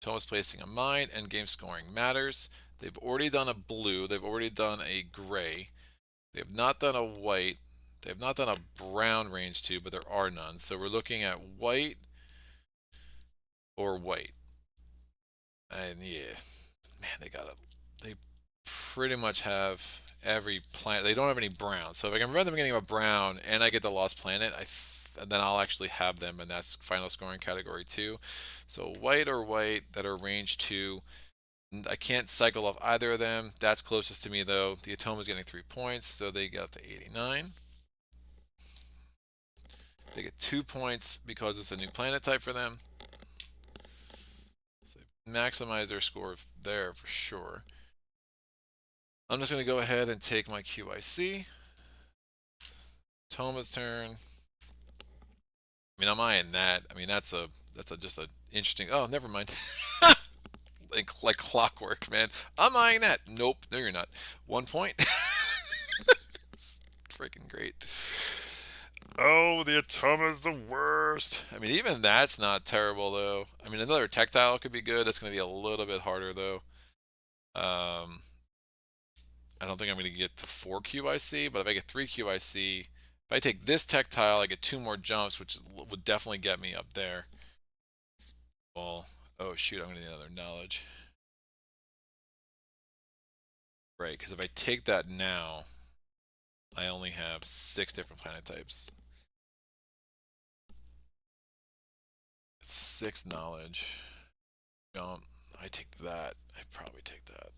Toma's placing a mine. Endgame scoring matters. They've already done a blue. They've already done a gray. They have not done a white. They have not done a brown range 2, but there are none. So we're looking at white or white. And yeah, man, they pretty much have every planet. They don't have any brown. So if I can remember them getting a brown and I get the lost planet, and then I'll actually have them, and that's final scoring category 2. So white or white that are range 2. I can't cycle off either of them. That's closest to me though. The Atoma is getting 3 points, so they get up to 89. They get 2 points because it's a new planet type for them. So they maximize their score there for sure. I'm just going to go ahead and take my QIC. Toma's turn. I mean, I'm eyeing that. I mean, that's just an interesting. Oh, never mind. like clockwork, man. I'm eyeing that. Nope, no, you're not. 1 point. Freaking great. Oh, the Atoma's the worst. I mean, even that's not terrible though. I mean, another tactile could be good. That's going to be a little bit harder though. I don't think I'm going to get to 4 QIC, but if I get 3 QIC, if I take this tactile, I get 2 more jumps, which would definitely get me up there. Well, oh shoot, I'm going to need another knowledge. Right, because if I take that now, I only have 6 different planet types. 6 knowledge. Jump. I take that. I probably take that.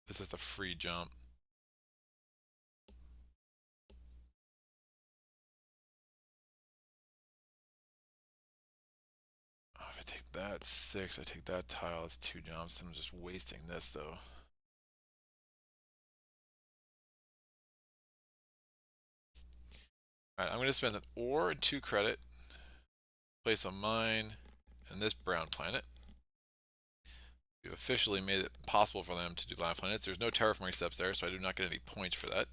This is a free jump. Oh, if I take that 6, I take that tile, it's 2 jumps. I'm just wasting this though. Alright, I'm going to spend an ore and 2 credit. Place a mine in this brown planet. We've officially made it possible for them to do brown planets. There's no terraforming steps there, so I do not get any points for that.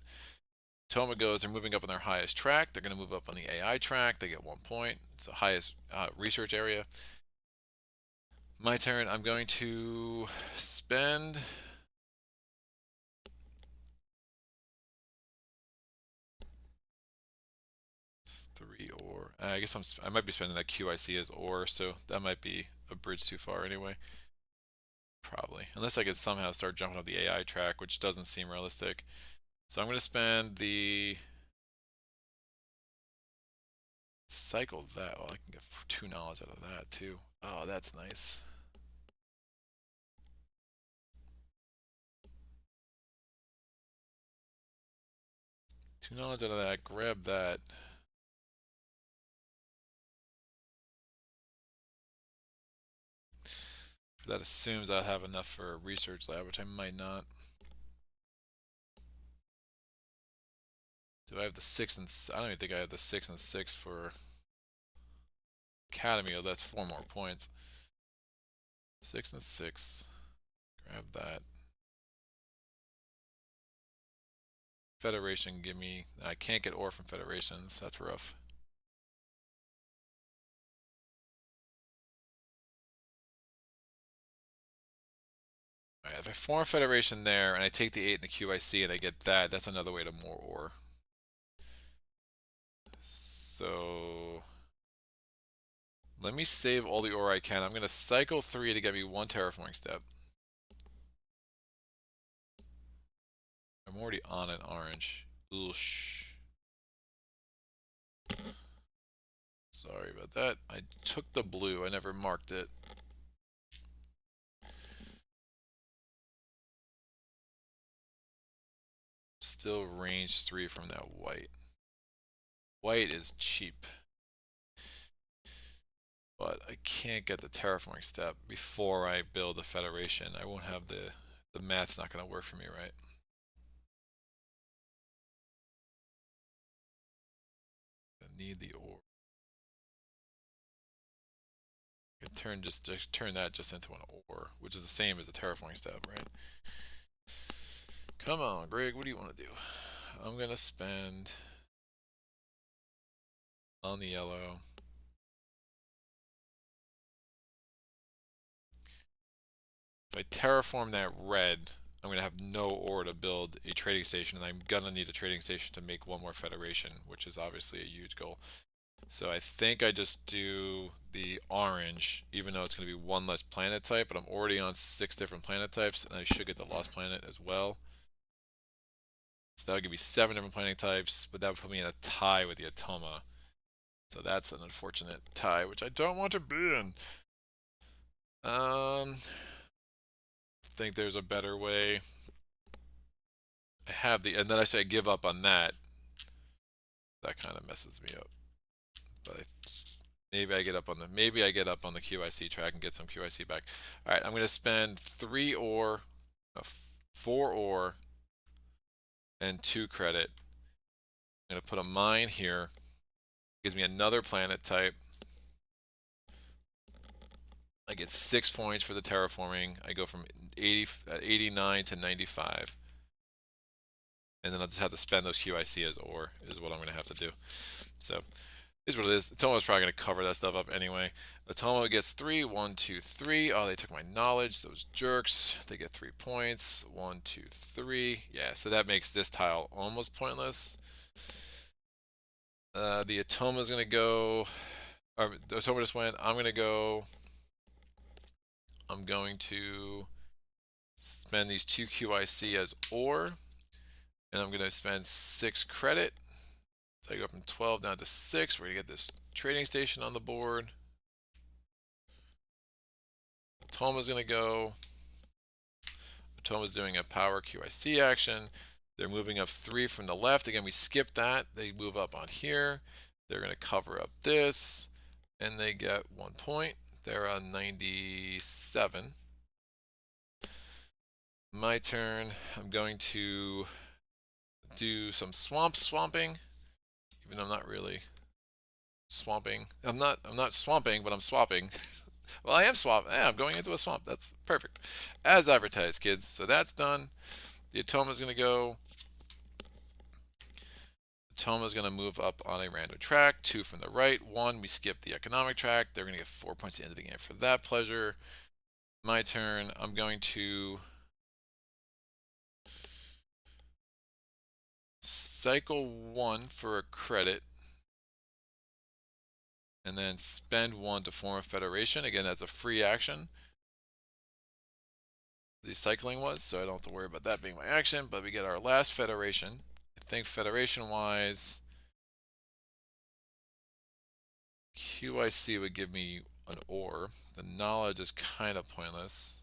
Toma goes, they're moving up on their highest track. They're going to move up on the AI track. They get 1 point. It's the highest research area. My turn. I'm going to spend. It's 3 ore. I guess I might be spending that QIC as ore, so that might be a bridge too far anyway. Probably. Unless I could somehow start jumping up the AI track, which doesn't seem realistic. So I'm going to spend the cycle that. Well, I can get 2 knowledge out of that too. Oh, that's nice. Two knowledge out of that. Grab that. That assumes I'll have enough for a research lab, which I might not. Do I have the 6 and I don't even think I have the 6 and 6 for Academy. Oh, that's 4 more points. 6 and 6. Grab that. Federation, give me. I can't get ore from Federations. That's rough. Alright, if I form a Federation there and I take the 8 and the QIC and I get that, that's another way to more ore. So let me save all the ore I can. I'm going to cycle 3 to get me 1 terraforming step. I'm already on an orange. Oosh. Sorry about that. I took the blue. I never marked it. Still range 3 from that white. White is cheap. But I can't get the terraforming step before I build the Federation. I won't have the math's not going to work for me, right? I need the ore. I can turn that just into an ore, which is the same as the terraforming step, right? Come on, Greg, what do you want to do? I'm going to spend on the yellow. If I terraform that red, I'm going to have no ore to build a trading station, and I'm going to need a trading station to make one more Federation, which is obviously a huge goal. So I think I just do the orange, even though it's going to be one less planet type, but I'm already on 6 different planet types, and I should get the lost planet as well. So that would give me 7 different planet types, but that would put me in a tie with the Atoma. So that's an unfortunate tie, which I don't want to be in. Think there's a better way. I have the, and then I say I give up on that. That kind of messes me up. But maybe I get up on the QIC track and get some QIC back. All right, I'm going to spend 3 ore, 4 ore, and 2 credit. I'm going to put a mine here. Gives me another planet type. I get 6 points for the terraforming. I go from 89 to 95. And then I'll just have to spend those QIC as ore, is what I'm going to have to do. So, here's what it is. Atoma's probably going to cover that stuff up anyway. Atoma gets 3, 1, 2, 3. Oh, they took my knowledge, those jerks. They get 3 points. 1, 2, 3. Yeah, so that makes this tile almost pointless. The Atoma's going to go, or the Atoma just went. I'm going to spend these 2 QIC as ore, and I'm going to spend 6 credit. So I go from 12 down to 6. We're going to get this trading station on the board. Atoma's going to go. Atoma's doing a power QIC action. They're moving up 3 from the left. Again, we skipped that. They move up on here. They're going to cover up this, and they get 1 point. They're on 97. My turn. I'm going to do some swamping, even though I'm not really swamping. I'm not swamping, but I'm swapping. Well, I am swamping. Yeah, I'm going into a swamp. That's perfect. As advertised, kids. So that's done. The Atoma's going to go. Atoma's going to move up on a random track. 2 from the right. 1, we skip the economic track. They're going to get 4 points at the end of the game for that pleasure. My turn. I'm going to cycle 1 for a credit, and then spend 1 to form a federation. Again, that's a free action. The cycling was, so I don't have to worry about that being my action, but we get our last federation. I think federation-wise, QIC would give me an ore. The knowledge is kind of pointless.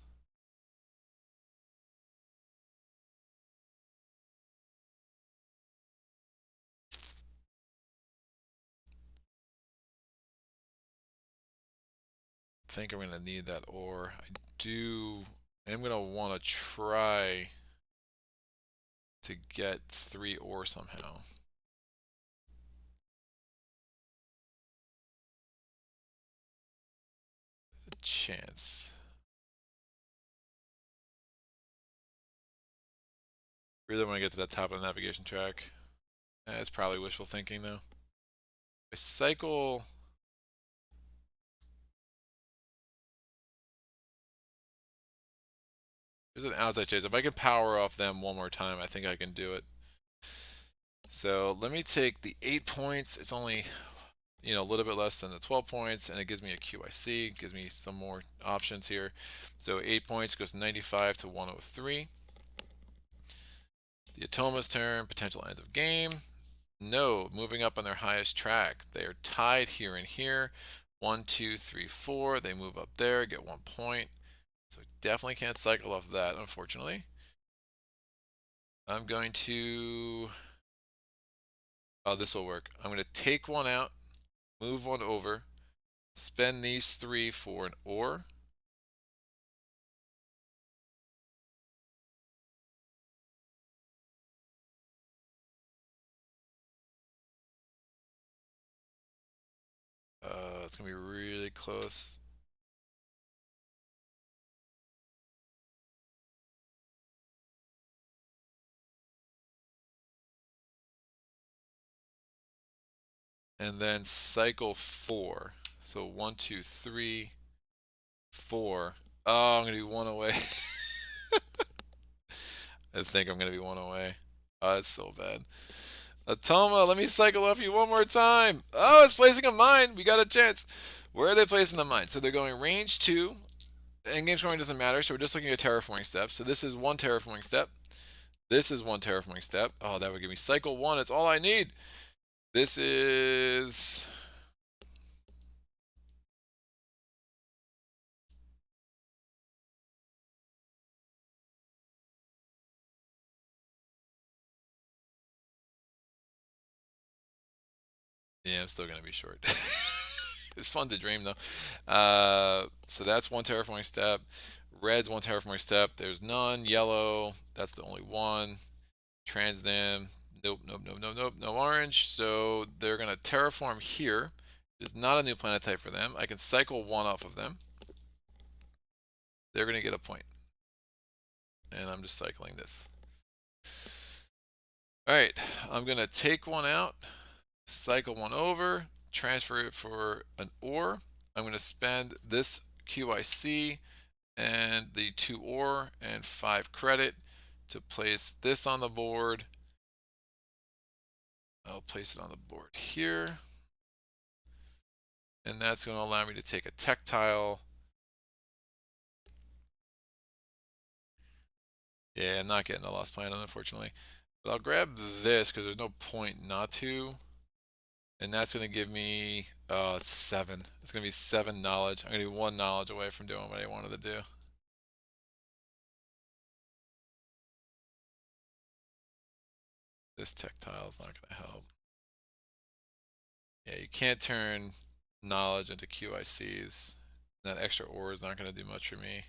I think I'm going to need that ore. I'm going to want to try to get 3 ore somehow. A chance. Really want to get to the top of the navigation track. That's probably wishful thinking though. I cycle. There's an outside chase. If I can power off them one more time, I think I can do it. So let me take the 8 points. It's only, a little bit less than the 12 points, and it gives me a QIC. It gives me some more options here. So 8 points goes 95 to 103. The Atoma's turn, potential end of game. No, moving up on their highest track. They are tied here and here. 1, 2, 3, 4. They move up there, get 1 point. So definitely can't cycle off of that, unfortunately. I'm going to... Oh, this will work. I'm going to take one out, move one over, spend these 3 for an ore. It's going to be really close. And then cycle 4. So 1, 2, 3, 4. Oh, I'm going to be 1 away. I think I'm going to be 1 away. Oh, that's so bad. Atoma, let me cycle off you one more time. Oh, it's placing a mine. We got a chance. Where are they placing the mine? So they're going range 2. In-game scoring doesn't matter, so we're just looking at terraforming steps. So this is 1 terraforming step. This is 1 terraforming step. Oh, that would give me cycle 1. It's all I need. This is... Yeah, I'm still going to be short. It's fun to dream, though. So that's 1 terraforming step. Red's 1 terraforming step. There's none. Yellow, that's the only one. Transdam, nope, nope, nope, nope, nope, no orange. So they're going to terraform here. It's not a new planet type for them. I can cycle 1 off of them. They're going to get a point. And I'm just cycling this. All right, I'm going to take 1 out, cycle 1 over, transfer it for an ore. I'm going to spend this QIC and the 2 ore and 5 credit to place this on the board. I'll place it on the board here. And that's going to allow me to take a tech tile. Yeah, I'm not getting the Lost Planet, unfortunately. But I'll grab this because there's no point not to. And that's going to give me, it's 7. It's going to be 7 knowledge. I'm going to be 1 knowledge away from doing what I wanted to do. This tech tile is not going to help. Yeah, you can't turn knowledge into QICs. That extra ore is not going to do much for me.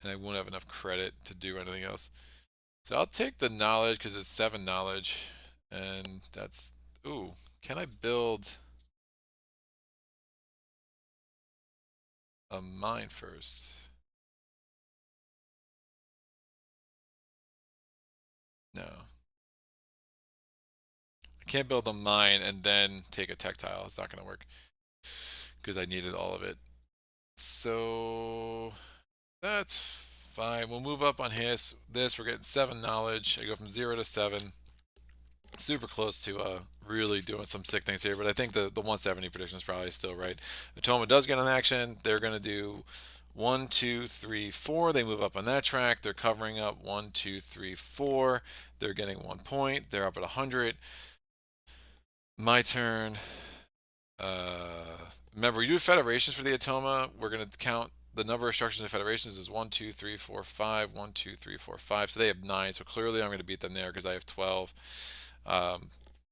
And I won't have enough credit to do anything else. So I'll take the knowledge because it's 7 knowledge. And that's, ooh, can I build a mine first? No. I can't build a mine and then take a tech tile. It's not going to work because I needed all of it. So that's fine. We'll move up on this. We're getting 7 knowledge. I go from 0 to 7. Super close to really doing some sick things here, but I think the 170 prediction is probably still right. Atoma does get an action. They're going to do 1, 2, 3, 4. They move up on that track. They're covering up 1, 2, 3, 4. They're getting 1 point. They're up at 100. My turn. Remember, we do federations for the Atoma. We're going to count the number of structures in federations is 1, 2, 3, 4, 5. 1, 2, 3, 4, 5. So they have 9. So clearly I'm going to beat them there because I have 12.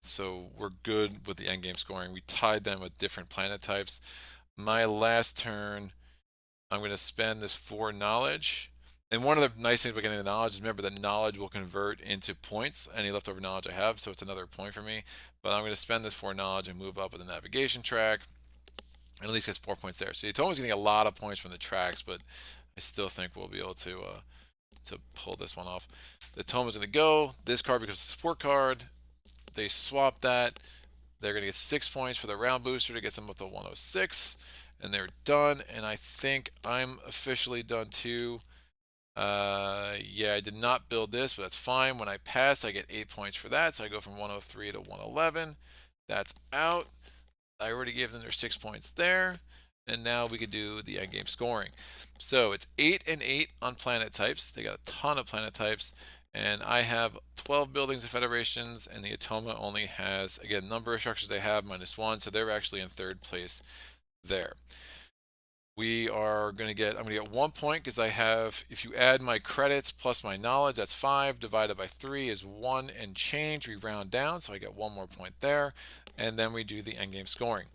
So we're good with the endgame scoring. We tied them with different planet types. My last turn, I'm going to spend this 4 knowledge. And one of the nice things about getting the knowledge is remember that knowledge will convert into points, any leftover knowledge I have, so it's another point for me. But I'm going to spend this 4 knowledge and move up with the navigation track. And at least gets 4 points there. So Atoma's getting a lot of points from the tracks, but I still think we'll be able to pull this one off. The Atoma's going to go. This card becomes a support card. They swap that. They're going to get 6 points for the round booster to get them up to 106. And they're done. And I think I'm officially done too. Yeah, I did not build this, but that's fine. When I pass, I get 8 points for that. So I go from 103 to 111. That's out. I already gave them their 6 points there. And now we can do the endgame scoring. So it's 8 and 8 on planet types. They got a ton of planet types. And I have 12 buildings and federations, and the Atoma only has, again, number of structures they have -1, so they're actually in third place there. We are going to get, I'm going to get 1 point because I have, if you add my credits plus my knowledge, that's 5 divided by 3 is 1 and change. We round down, so I get 1 more point there. And then we do the endgame scoring.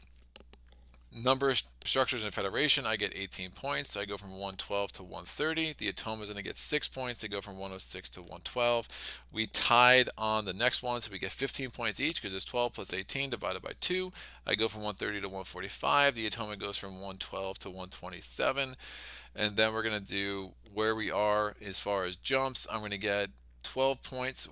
Number of structures in a federation, I get 18 points, so I go from 112 to 130. The Atoma is going to get 6 points, they go from 106 to 112. We tied on the next one, so we get 15 points each because it's 12 plus 18 divided by 2. I go from 130 to 145. The Atoma goes from 112 to 127. And then we're going to do where we are as far as jumps. I'm going to get 12 points,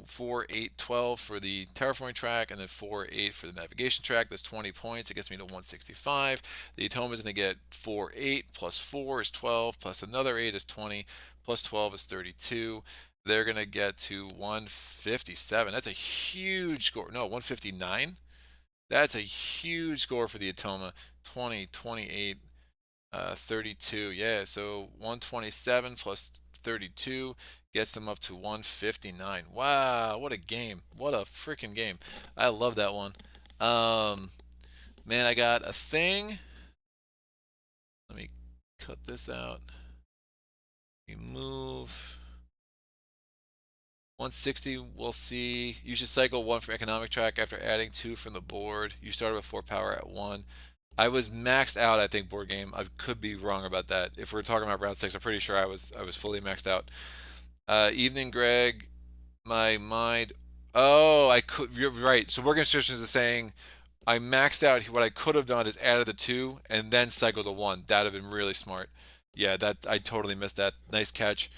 4, 8, 12 for the terraforming track, and then 4, 8 for the navigation track. That's 20 points. It gets me to 165. The Atoma is going to get 4, 8 plus 4 is 12, plus another 8 is 20, plus 12 is 32. They're going to get to 157. That's a huge score. No, 159. That's a huge score for the Atoma. 20, 28, 32. Yeah, so 127 plus 32 gets them up to 159. Wow, what a game. What a freaking game. I love that one. Man, I got a thing. Let me cut this out. Remove. 160, we'll see. You should cycle 1 for economic track after adding 2 from the board. You started with 4 power at 1. I was maxed out, I think, board game. I could be wrong about that. If we're talking about round 6, I'm pretty sure I was fully maxed out. Evening, Greg. My mind. Oh, I could. You're right. So working instructions is saying I maxed out. What I could have done is added the 2 and then cycled the 1. That'd have been really smart. Yeah, that I totally missed that. Nice catch.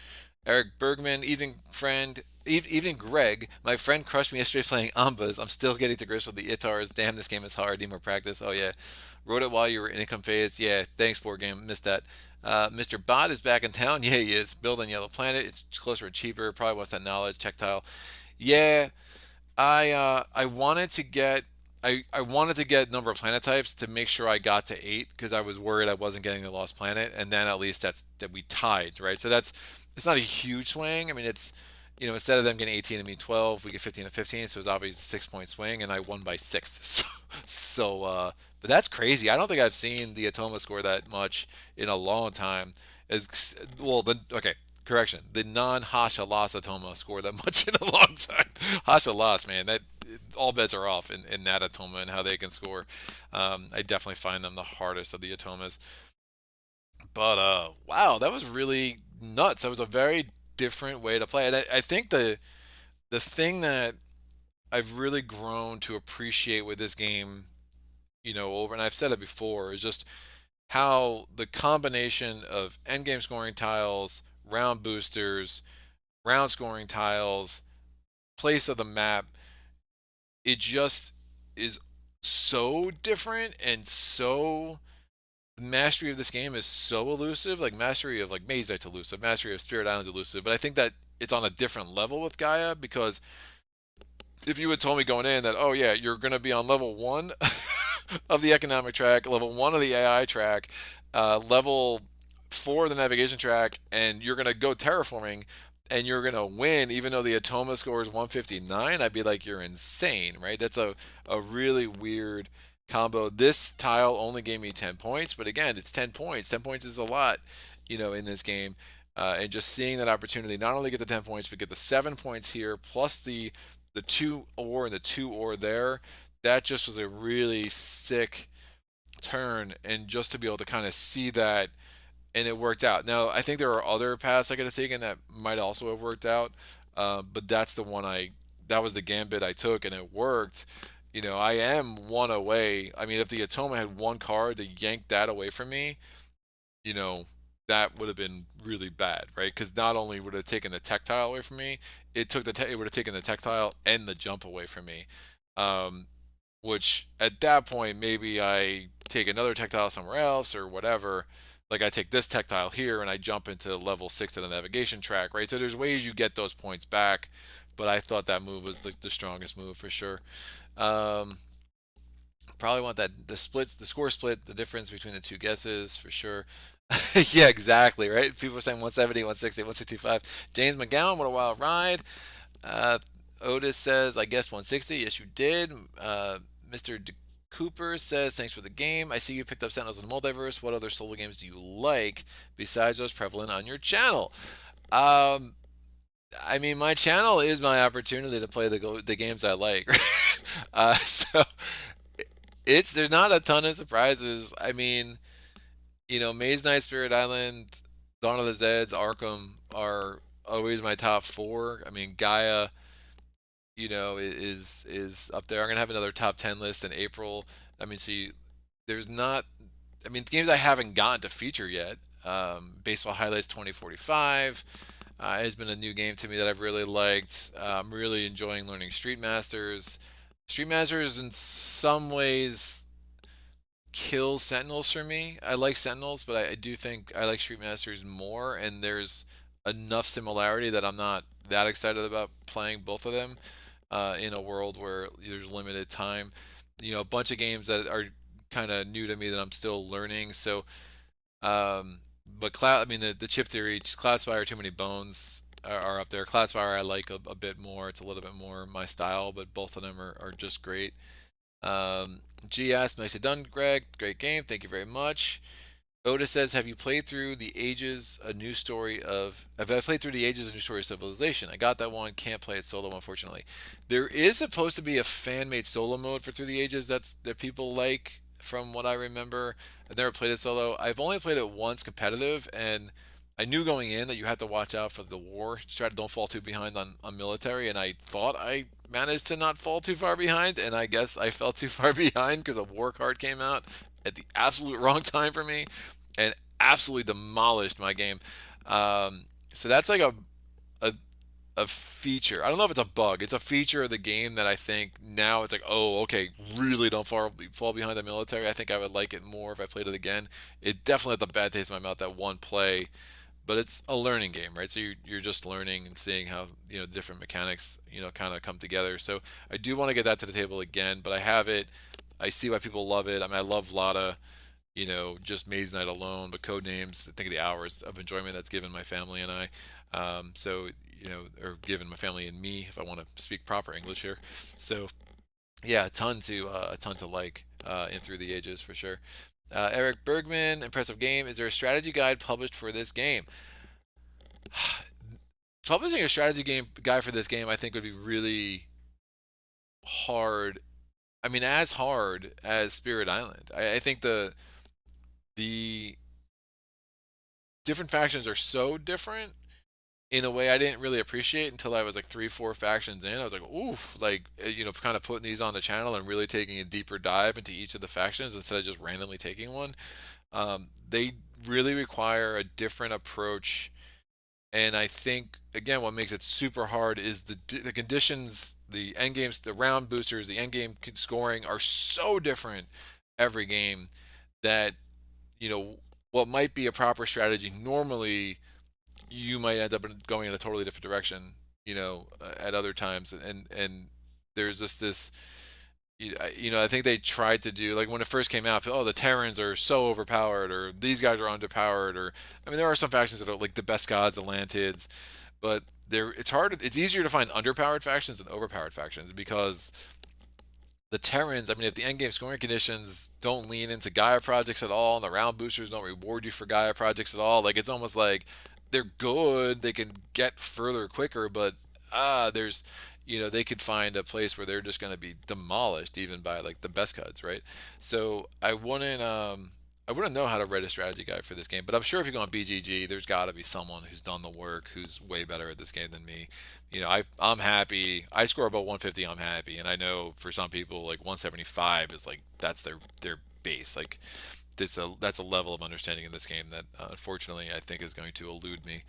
Eric Bergman, evening friend, evening Greg. My friend crushed me yesterday playing Ambas. I'm still getting to grips with the Itars. Damn, this game is hard. Need more practice. Oh yeah, wrote it while you were in income phase. Yeah, thanks board game. Missed that. Mr. Bot is back in town. Yeah, he is. Building Yellow Planet. It's closer and cheaper. Probably wants that knowledge. Tactile. Yeah, I wanted to get I wanted to get number of planet types to make sure I got to 8 because I was worried I wasn't getting the lost planet, and then at least that we tied, right? So that's it's not a huge swing. I mean, it's instead of them getting 18 and me 12, we get 15 and 15, so it's obviously a 6 point swing, and I won by 6. But that's crazy. I don't think I've seen the Atoma score that much in a long time. It's, well, okay, correction. The non-Hasha Loss Atoma scored that much in a long time. Hasha Loss, man, that all bets are off in that Atoma and how they can score. I definitely find them the hardest of the Atomas. But wow, that was really nuts. That was a very different way to play. And I think the thing that I've really grown to appreciate with this game, over and I've said it before, is just how the combination of endgame scoring tiles, round boosters, round scoring tiles, place of the map, it just is so different and so mastery of this game is so elusive. Like mastery of like Maze Knight's elusive, mastery of Spirit Island's elusive, but I think that it's on a different level with Gaia because if you had told me going in that, oh yeah, you're going to be on level 1 of the economic track, level 1 of the AI track, level 4 of the navigation track, and you're going to go terraforming and you're going to win even though the Atoma score is 159, I'd be like, you're insane, right? That's a really weird combo. This tile only gave me 10 points, but again, it's 10 points. 10 points is a lot, in this game. And just seeing that opportunity, not only get the 10 points, but get the 7 points here, plus the 2 ore and the 2 ore there, that just was a really sick turn. And just to be able to kind of see that, and it worked out. Now, I think there are other paths I could have taken that might also have worked out, but that's the one that was the gambit I took, and it worked. I am 1 away. I mean, if the Atoma had 1 card to yank that away from me, you know, that would have been really bad, right? Because not only would it have taken the tactile away from me, it would have taken the tactile and the jump away from me. Um, which at that point maybe I take another tactile somewhere else or whatever. Like I take this tactile here and I jump into level 6 of the navigation track, right? So there's ways you get those points back, but I thought that move was the strongest move for sure. Um, Probably want that the splits, the score split, the difference between the two guesses for sure. Yeah, exactly, right? People are saying 170, 160, 165. James McGowan, what a wild ride. Uh, Otis says, I guessed 160. Yes, you did. Mr. Cooper says, thanks for the game. I see you picked up Sentinels in the Multiverse. What other solo games do you like besides those prevalent on your channel? Um, I mean, my channel is my opportunity to play the games I like. So it's there's not a ton of surprises. I mean, Maze Knight, Spirit Island, Dawn of the Zeds, Arkham are always my top four. I mean, Gaia, is up there. I'm gonna have another top 10 list in April. I mean, there's not. I mean, games I haven't gotten to feature yet. Baseball Highlights 2045 has been a new game to me that I've really liked. I'm really enjoying learning Street Masters. Street Masters, in some ways, kills Sentinels for me. I like Sentinels, but I do think I like Street Masters more, and there's enough similarity that I'm not that excited about playing both of them in a world where there's limited time. A bunch of games that are kind of new to me that I'm still learning. So, but I mean, the chip theory, Cloudspire, Too Many Bones are up there. Cloudspire I like a bit more. It's a little bit more my style, but both of them are just great. G asks, nicely done, Greg. Great game. Thank you very much. Oda says, "Have you played through the Ages? A new story of? Have I played through the Ages? A new story of civilization? I got that one. Can't play it solo, unfortunately. There is supposed to be a fan-made solo mode for Through the Ages that people like, from what I remember. I've never played it solo. I've only played it once competitive, and I knew going in that you had to watch out for the war. Try to don't fall too behind on military, and I thought I managed to not fall too far behind, and I guess I fell too far behind because a war card came out at the absolute wrong time for me and absolutely demolished my game. So that's like a a feature. I don't know if it's a bug. It's a feature of the game that I think now it's like, oh, okay, really don't fall behind the military. I think I would like it more if I played it again. It definitely had the bad taste in my mouth that one play, but it's a learning game, right? So you're just learning and seeing how different mechanics kind of come together. So I do want to get that to the table again, but I have it. I see why people love it. I mean, I love Lotta, just Maze Night alone, but Code Names, think of the hours of enjoyment that's given my family and I. So, or given my family and me, if I want to speak proper English here. So, yeah, a ton to like in Through the Ages for sure. Eric Bergman, impressive game. Is there a strategy guide published for this game? Publishing a strategy game guide for this game, I think, would be really hard. I mean, as hard as Spirit Island. I think the different factions are so different in a way I didn't really appreciate until I was like 3, 4 factions in. I was like, oof, like kind of putting these on the channel and really taking a deeper dive into each of the factions instead of just randomly taking one. They really require a different approach, and I think again what makes it super hard is the conditions, the end games, the round boosters, the end game scoring are so different every game that you know what might be a proper strategy normally you might end up going in a totally different direction at other times, and there's just this I think they tried to do, like when it first came out, oh, the Terrans are so overpowered, or these guys are underpowered, or I mean there are some factions that are like the best gods, Atlantids, but it's easier to find underpowered factions than overpowered factions because the Terrans, I mean, if the endgame scoring conditions don't lean into Gaia projects at all, and the round boosters don't reward you for Gaia projects at all, like it's almost like they're good, they can get further quicker, but there's, they could find a place where they're just going to be demolished even by like the best cuts, right? So I wouldn't know how to write a strategy guide for this game, but I'm sure if you go on BGG, there's got to be someone who's done the work, who's way better at this game than me. I'm happy. I score above 150. I'm happy, and I know for some people, like 175 is like that's their base. Like that's a level of understanding in this game that unfortunately I think is going to elude me.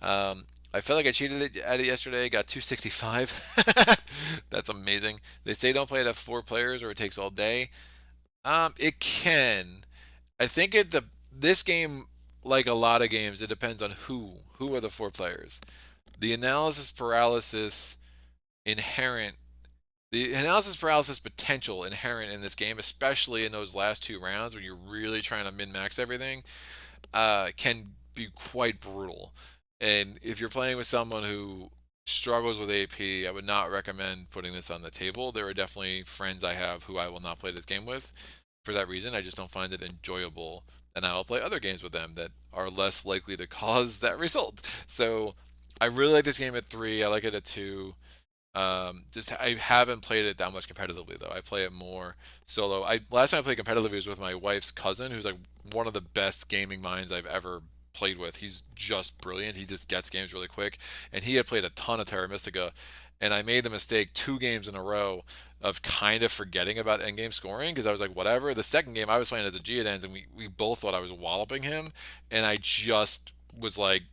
I felt like I cheated at it yesterday. Got 265. That's amazing. They say don't play it at 4 players or it takes all day. It can. I think this game, like a lot of games, it depends on who are the 4 players. The analysis paralysis inherent The analysis paralysis potential inherent in this game, especially in those last two rounds when you're really trying to min max everything, can be quite brutal. And if you're playing with someone who struggles with AP, I would not recommend putting this on the table. There are definitely friends I have who I will not play this game with for that reason. I just don't find it enjoyable, and I will play other games with them that are less likely to cause that result. So I really like this game at 3. I like it at 2. Just I haven't played it that much competitively though. I play it more solo. I last time I played competitively was with my wife's cousin, who's like one of the best gaming minds I've ever played with. He's just brilliant. He just gets games really quick, and he had played a ton of Terra Mystica, and I made the mistake 2 games in a row of kind of forgetting about endgame scoring because I was like, whatever. The second game I was playing as a Geodens, and we both thought I was walloping him, and I just was like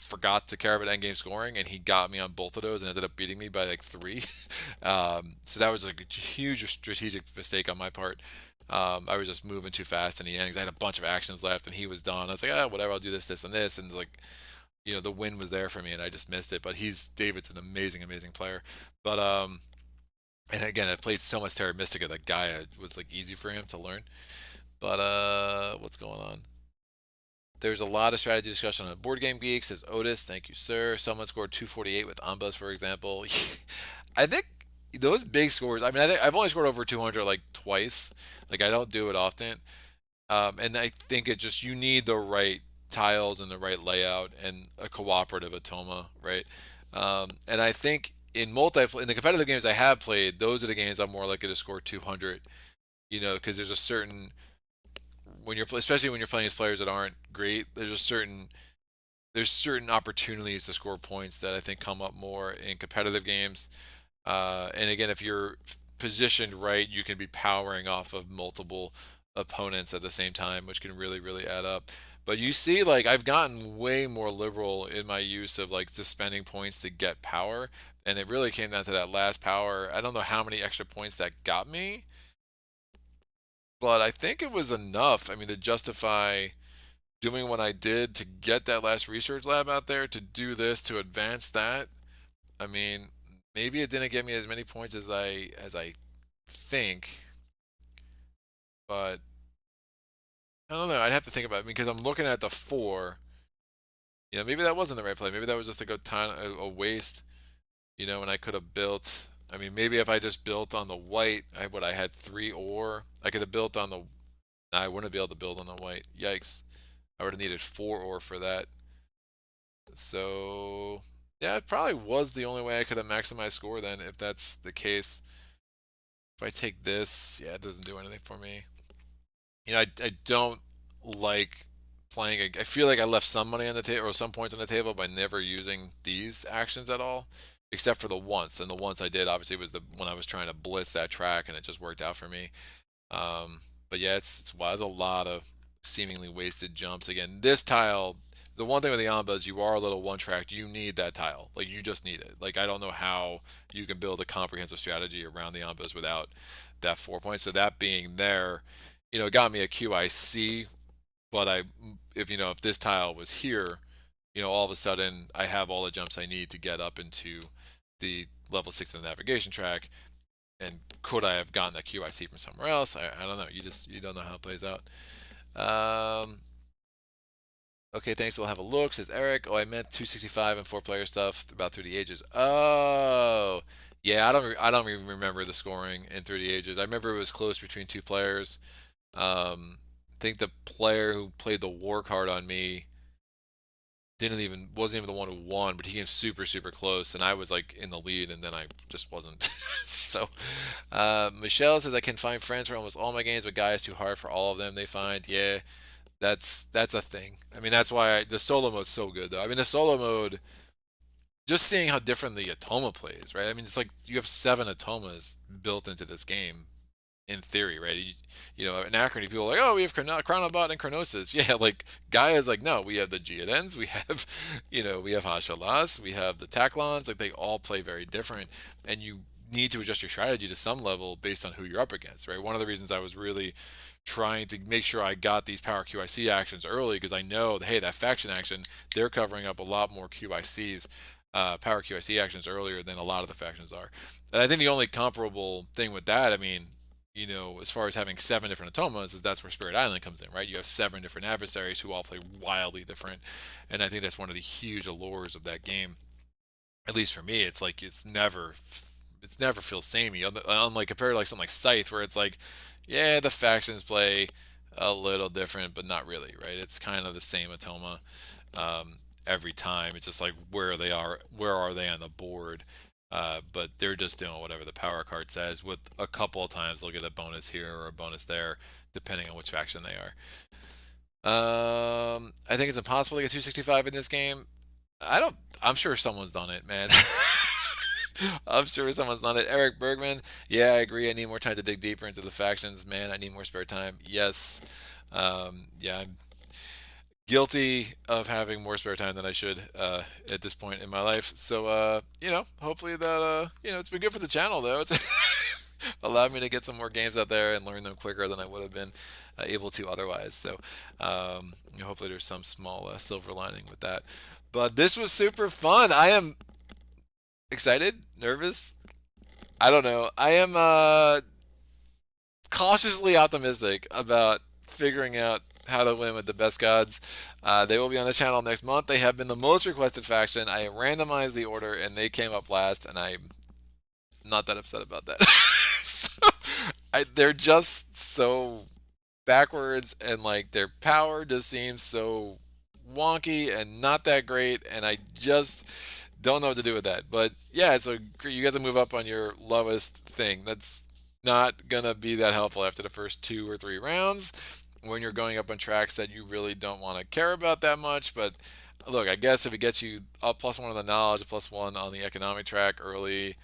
forgot to care about endgame scoring, and he got me on both of those and ended up beating me by like 3. So that was like a huge strategic mistake on my part. I was just moving too fast in the end because I had a bunch of actions left, and he was done. I was like, ah, whatever, I'll do this, this, and this, and like, the win was there for me, and I just missed it. But David's an amazing, amazing player. But and again, I played so much Terra Mystica that Gaia was like easy for him to learn. But what's going on? There's a lot of strategy discussion on Board Game Geek, says Otis. Thank you, sir. Someone scored 248 with Ambas, for example. I think those big scores. I mean, I've only scored over 200 like twice. Like I don't do it often, and I think it just you need the right tiles and the right layout and a cooperative Atoma, right? And I think in the competitive games I have played, those are the games I'm more likely to score 200. Because there's a certain especially when you're playing as players that aren't great, there's certain opportunities to score points that I think come up more in competitive games. And again, if you're positioned right, you can be powering off of multiple opponents at the same time, which can really, really add up. But you see, like I've gotten way more liberal in my use of like just spending points to get power, and it really came down to that last power. I don't know how many extra points that got me, but I think it was enough. I mean, to justify doing what I did to get that last research lab out there, to do this, to advance that. I mean, maybe it didn't get me as many points as I think, but I don't know. I'd have to think about it because I'm looking at the 4. Maybe that wasn't the right play. Maybe that was just like a waste. And I could have built. I mean, maybe if I just built on the white, I had 3 ore. I could have built on the. Nah, I wouldn't be able to build on the white. Yikes! I would have needed 4 ore for that. So yeah, it probably was the only way I could have maximized score then, if that's the case. If I take this, yeah, it doesn't do anything for me. I don't like playing. I feel like I left some money on the table or some points on the table by never using these actions at all, except for the once. And the once I did, obviously, was the when I was trying to blitz that track, and it just worked out for me. But yeah, it's wild. There's a lot of seemingly wasted jumps. Again, this tile. The one thing with the Amba is you are a little one tracked. You need that tile. Like you just need it. Like I don't know how you can build a comprehensive strategy around the Ambas without that 4 points. So that being there, it got me a QIC. But if this tile was here, all of a sudden I have all the jumps I need to get up into the level 6 of the navigation track. And could I have gotten that QIC from somewhere else? I don't know. You don't know how it plays out. Okay, thanks. We'll have a look, says Eric. Oh, I meant 265 and 4-player stuff about Through the Ages. Oh, yeah. I don't even remember the scoring in Through the Ages. I remember it was close between 2 players. I think the player who played the war card on me wasn't even the one who won, but he came super super close, and I was like in the lead, and then I just wasn't. So, Michelle says I can find friends for almost all my games, but Gaia is too hard for all of them. They find, yeah, that's a thing. I mean, that's why the solo mode's so good, though. I mean, the solo mode, just seeing how different the Atoma plays, right? I mean, it's like you have 7 Atomas built into this game in theory, right? Anachrony people are like, oh, we have Chronobot and Chronosis. Yeah, like Gaia's like, no, we have the Geodens, we have, we have Hashalas, we have the Taklons. Like they all play very different, and you need to adjust your strategy to some level based on who you're up against, right? One of the reasons I was really trying to make sure I got these power QIC actions early because I know that, hey, that faction action, they're covering up a lot more QICs. power QIC actions earlier than a lot of the factions are. And I think the only comparable thing with that, I mean, as far as having 7 different Atomas, is that's where Spirit Island comes in, right? You have 7 different adversaries who all play wildly different, and I think that's one of the huge allures of that game. At least for me, it's like it's never feels samey. Unlike compared to like something like Scythe, where it's like, yeah, the factions play a little different, but not really, right? It's kind of the same Atoma every time. It's just like where are they on the board? But they're just doing whatever the power card says. With a couple of times, they'll get a bonus here or a bonus there, depending on which faction they are. I think it's impossible to get 265 in this game. I don't. I'm sure someone's done it, man. I'm sure someone's done it. Eric Bergman. Yeah, I agree. I need more time to dig deeper into the factions, man. I need more spare time. Yes. Yeah, I'm guilty of having more spare time than I should at this point in my life. So, hopefully that, it's been good for the channel, though. It's allowed me to get some more games out there and learn them quicker than I would have been able to otherwise. So, hopefully there's some small silver lining with that. But this was super fun. I am excited, nervous. I don't know. I am cautiously optimistic about figuring out how to win with the best gods. They will be on the channel next month. They have been the most requested faction. I randomized the order and they came up last, and I'm not that upset about that. So, they're just so backwards, and like their power just seems so wonky and not that great, and I just don't know what to do with that. But yeah, so you got to move up on your lowest thing. That's not gonna be that helpful after the first 2 or 3 rounds when you're going up on tracks that you really don't want to care about that much. But look, I guess if it gets you a +1 on the knowledge, a +1 on the economic track early,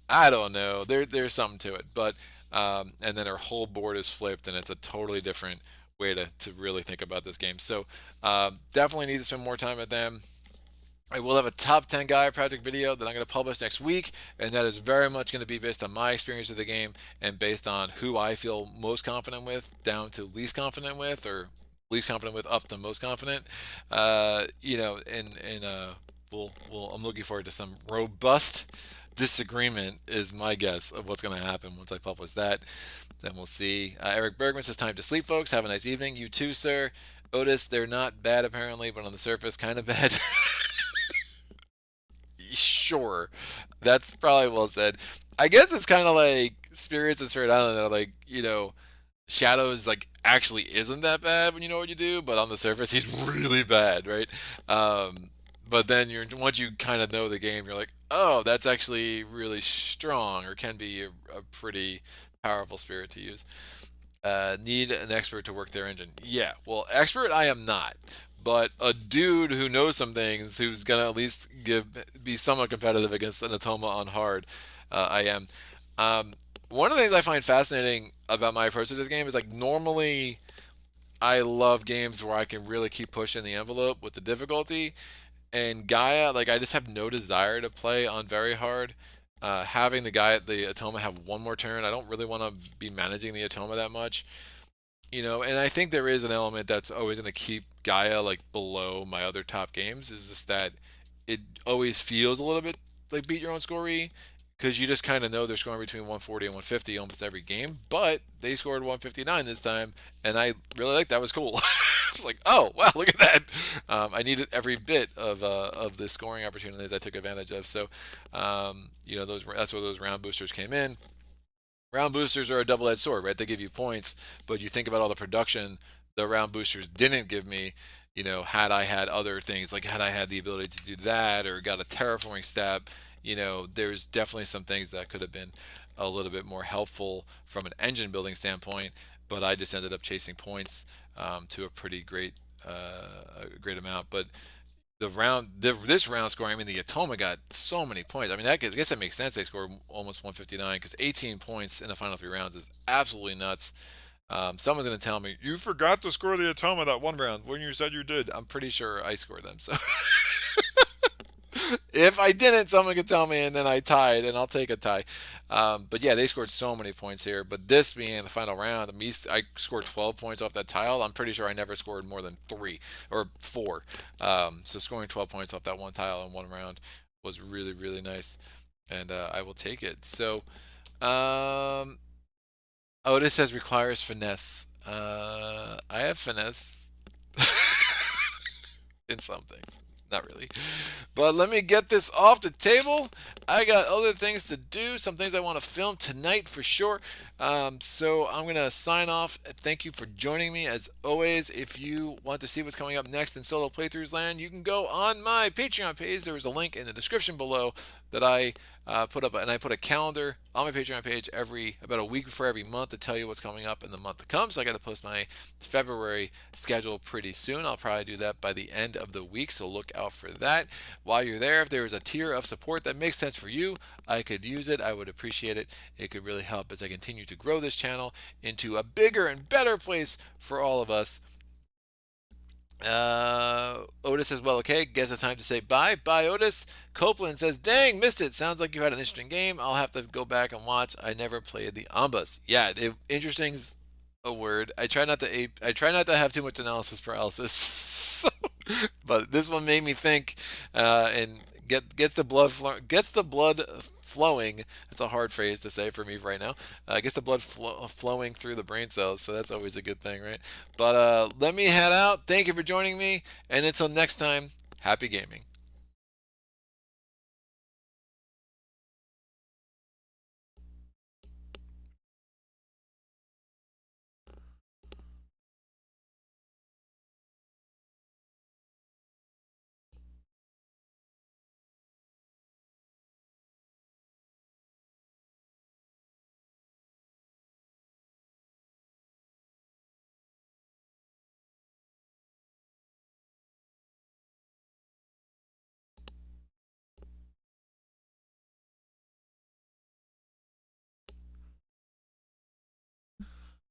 I don't know. There's something to it. But and then our whole board is flipped, and it's a totally different way to really think about this game. So definitely need to spend more time with them. I will have a top 10 Gaia project video that I'm going to publish next week, and that is very much going to be based on my experience with the game and based on who I feel most confident with, down to least confident with, or least confident with up to most confident. I'm looking forward to some robust disagreement, is my guess of what's going to happen once I publish that. Then we'll see. Eric Bergman says, time to sleep, folks. Have a nice evening. You too, sir. Otis, they're not bad apparently, but on the surface, kind of bad. Sure, that's probably well said. I guess it's kind of like Spirits and Spirit Island that are like, Shadows like actually isn't that bad when you know what you do, but on the surface he's really bad, right? But then once you kind of know the game, you're like, oh, that's actually really strong, or can be a pretty powerful spirit to use. Need an expert to work their engine. Yeah, well, expert I am not, but a dude who knows some things, who's gonna at least be somewhat competitive against an Atoma on hard, I am. One of the things I find fascinating about my approach to this game is like normally I love games where I can really keep pushing the envelope with the difficulty. And Gaia, like I just have no desire to play on very hard. Having the Atoma have one more turn, I don't really want to be managing the Atoma that much. And I think there is an element that's always going to keep Gaia like below my other top games, is just that it always feels a little bit like beat your own scorey, because you just kind of know they're scoring between 140 and 150 almost every game, but they scored 159 this time, and I really like that. Was cool. I was like, oh wow, look at that. I needed every bit of the scoring opportunities I took advantage of. So that's where those round boosters came in. Round boosters are a double-edged sword, right? They give you points, but you think about all the production the round boosters didn't give me. Had I had other things, like had I had the ability to do that or got a terraforming step, there's definitely some things that could have been a little bit more helpful from an engine building standpoint, but I just ended up chasing points to a pretty great amount. But this round scoring, I mean, the Atoma got so many points. I mean, I guess that makes sense. They scored almost 159, because 18 points in the final 3 rounds is absolutely nuts. Someone's going to tell me, you forgot to score the Atoma that one round when you said you did. I'm pretty sure I scored them. So If I didn't, someone could tell me, and then I tied, and I'll take a tie. But yeah, they scored so many points here. But this being the final round, I scored 12 points off that tile. I'm pretty sure I never scored more than 3 or 4. So scoring 12 points off that one tile in one round was really, really nice, and I will take it. So, um, oh, this says requires finesse. I have finesse in some things. Not really. But let me get this off the table. I got other things to do, some things I want to film tonight for sure. So I'm going to sign off. Thank you for joining me. As always, if you want to see what's coming up next in Solo Playthroughs Land, you can go on my Patreon page. There is a link in the description below that I put up, and I put a calendar on my Patreon page about a week before every month to tell you what's coming up in the month to come. So I got to post my February schedule pretty soon. I'll probably do that by the end of the week, so look out for that. While you're there, if there is a tier of support that makes sense for you, I could use it. I would appreciate it. It could really help as I continue to grow this channel into a bigger and better place for all of us. Otis says, well, okay, guess it's time to say bye. Bye, Otis. Copeland says, dang, missed it. Sounds like you had an interesting game. I'll have to go back and watch. I never played the Ambas. Yeah, interesting's a word. I try not to have too much analysis paralysis. But this one made me think, and gets the blood flowing. That's a hard phrase to say for me right now. Gets the blood flowing through the brain cells, so that's always a good thing, right? But let me head out. Thank you for joining me, and until next time, happy gaming.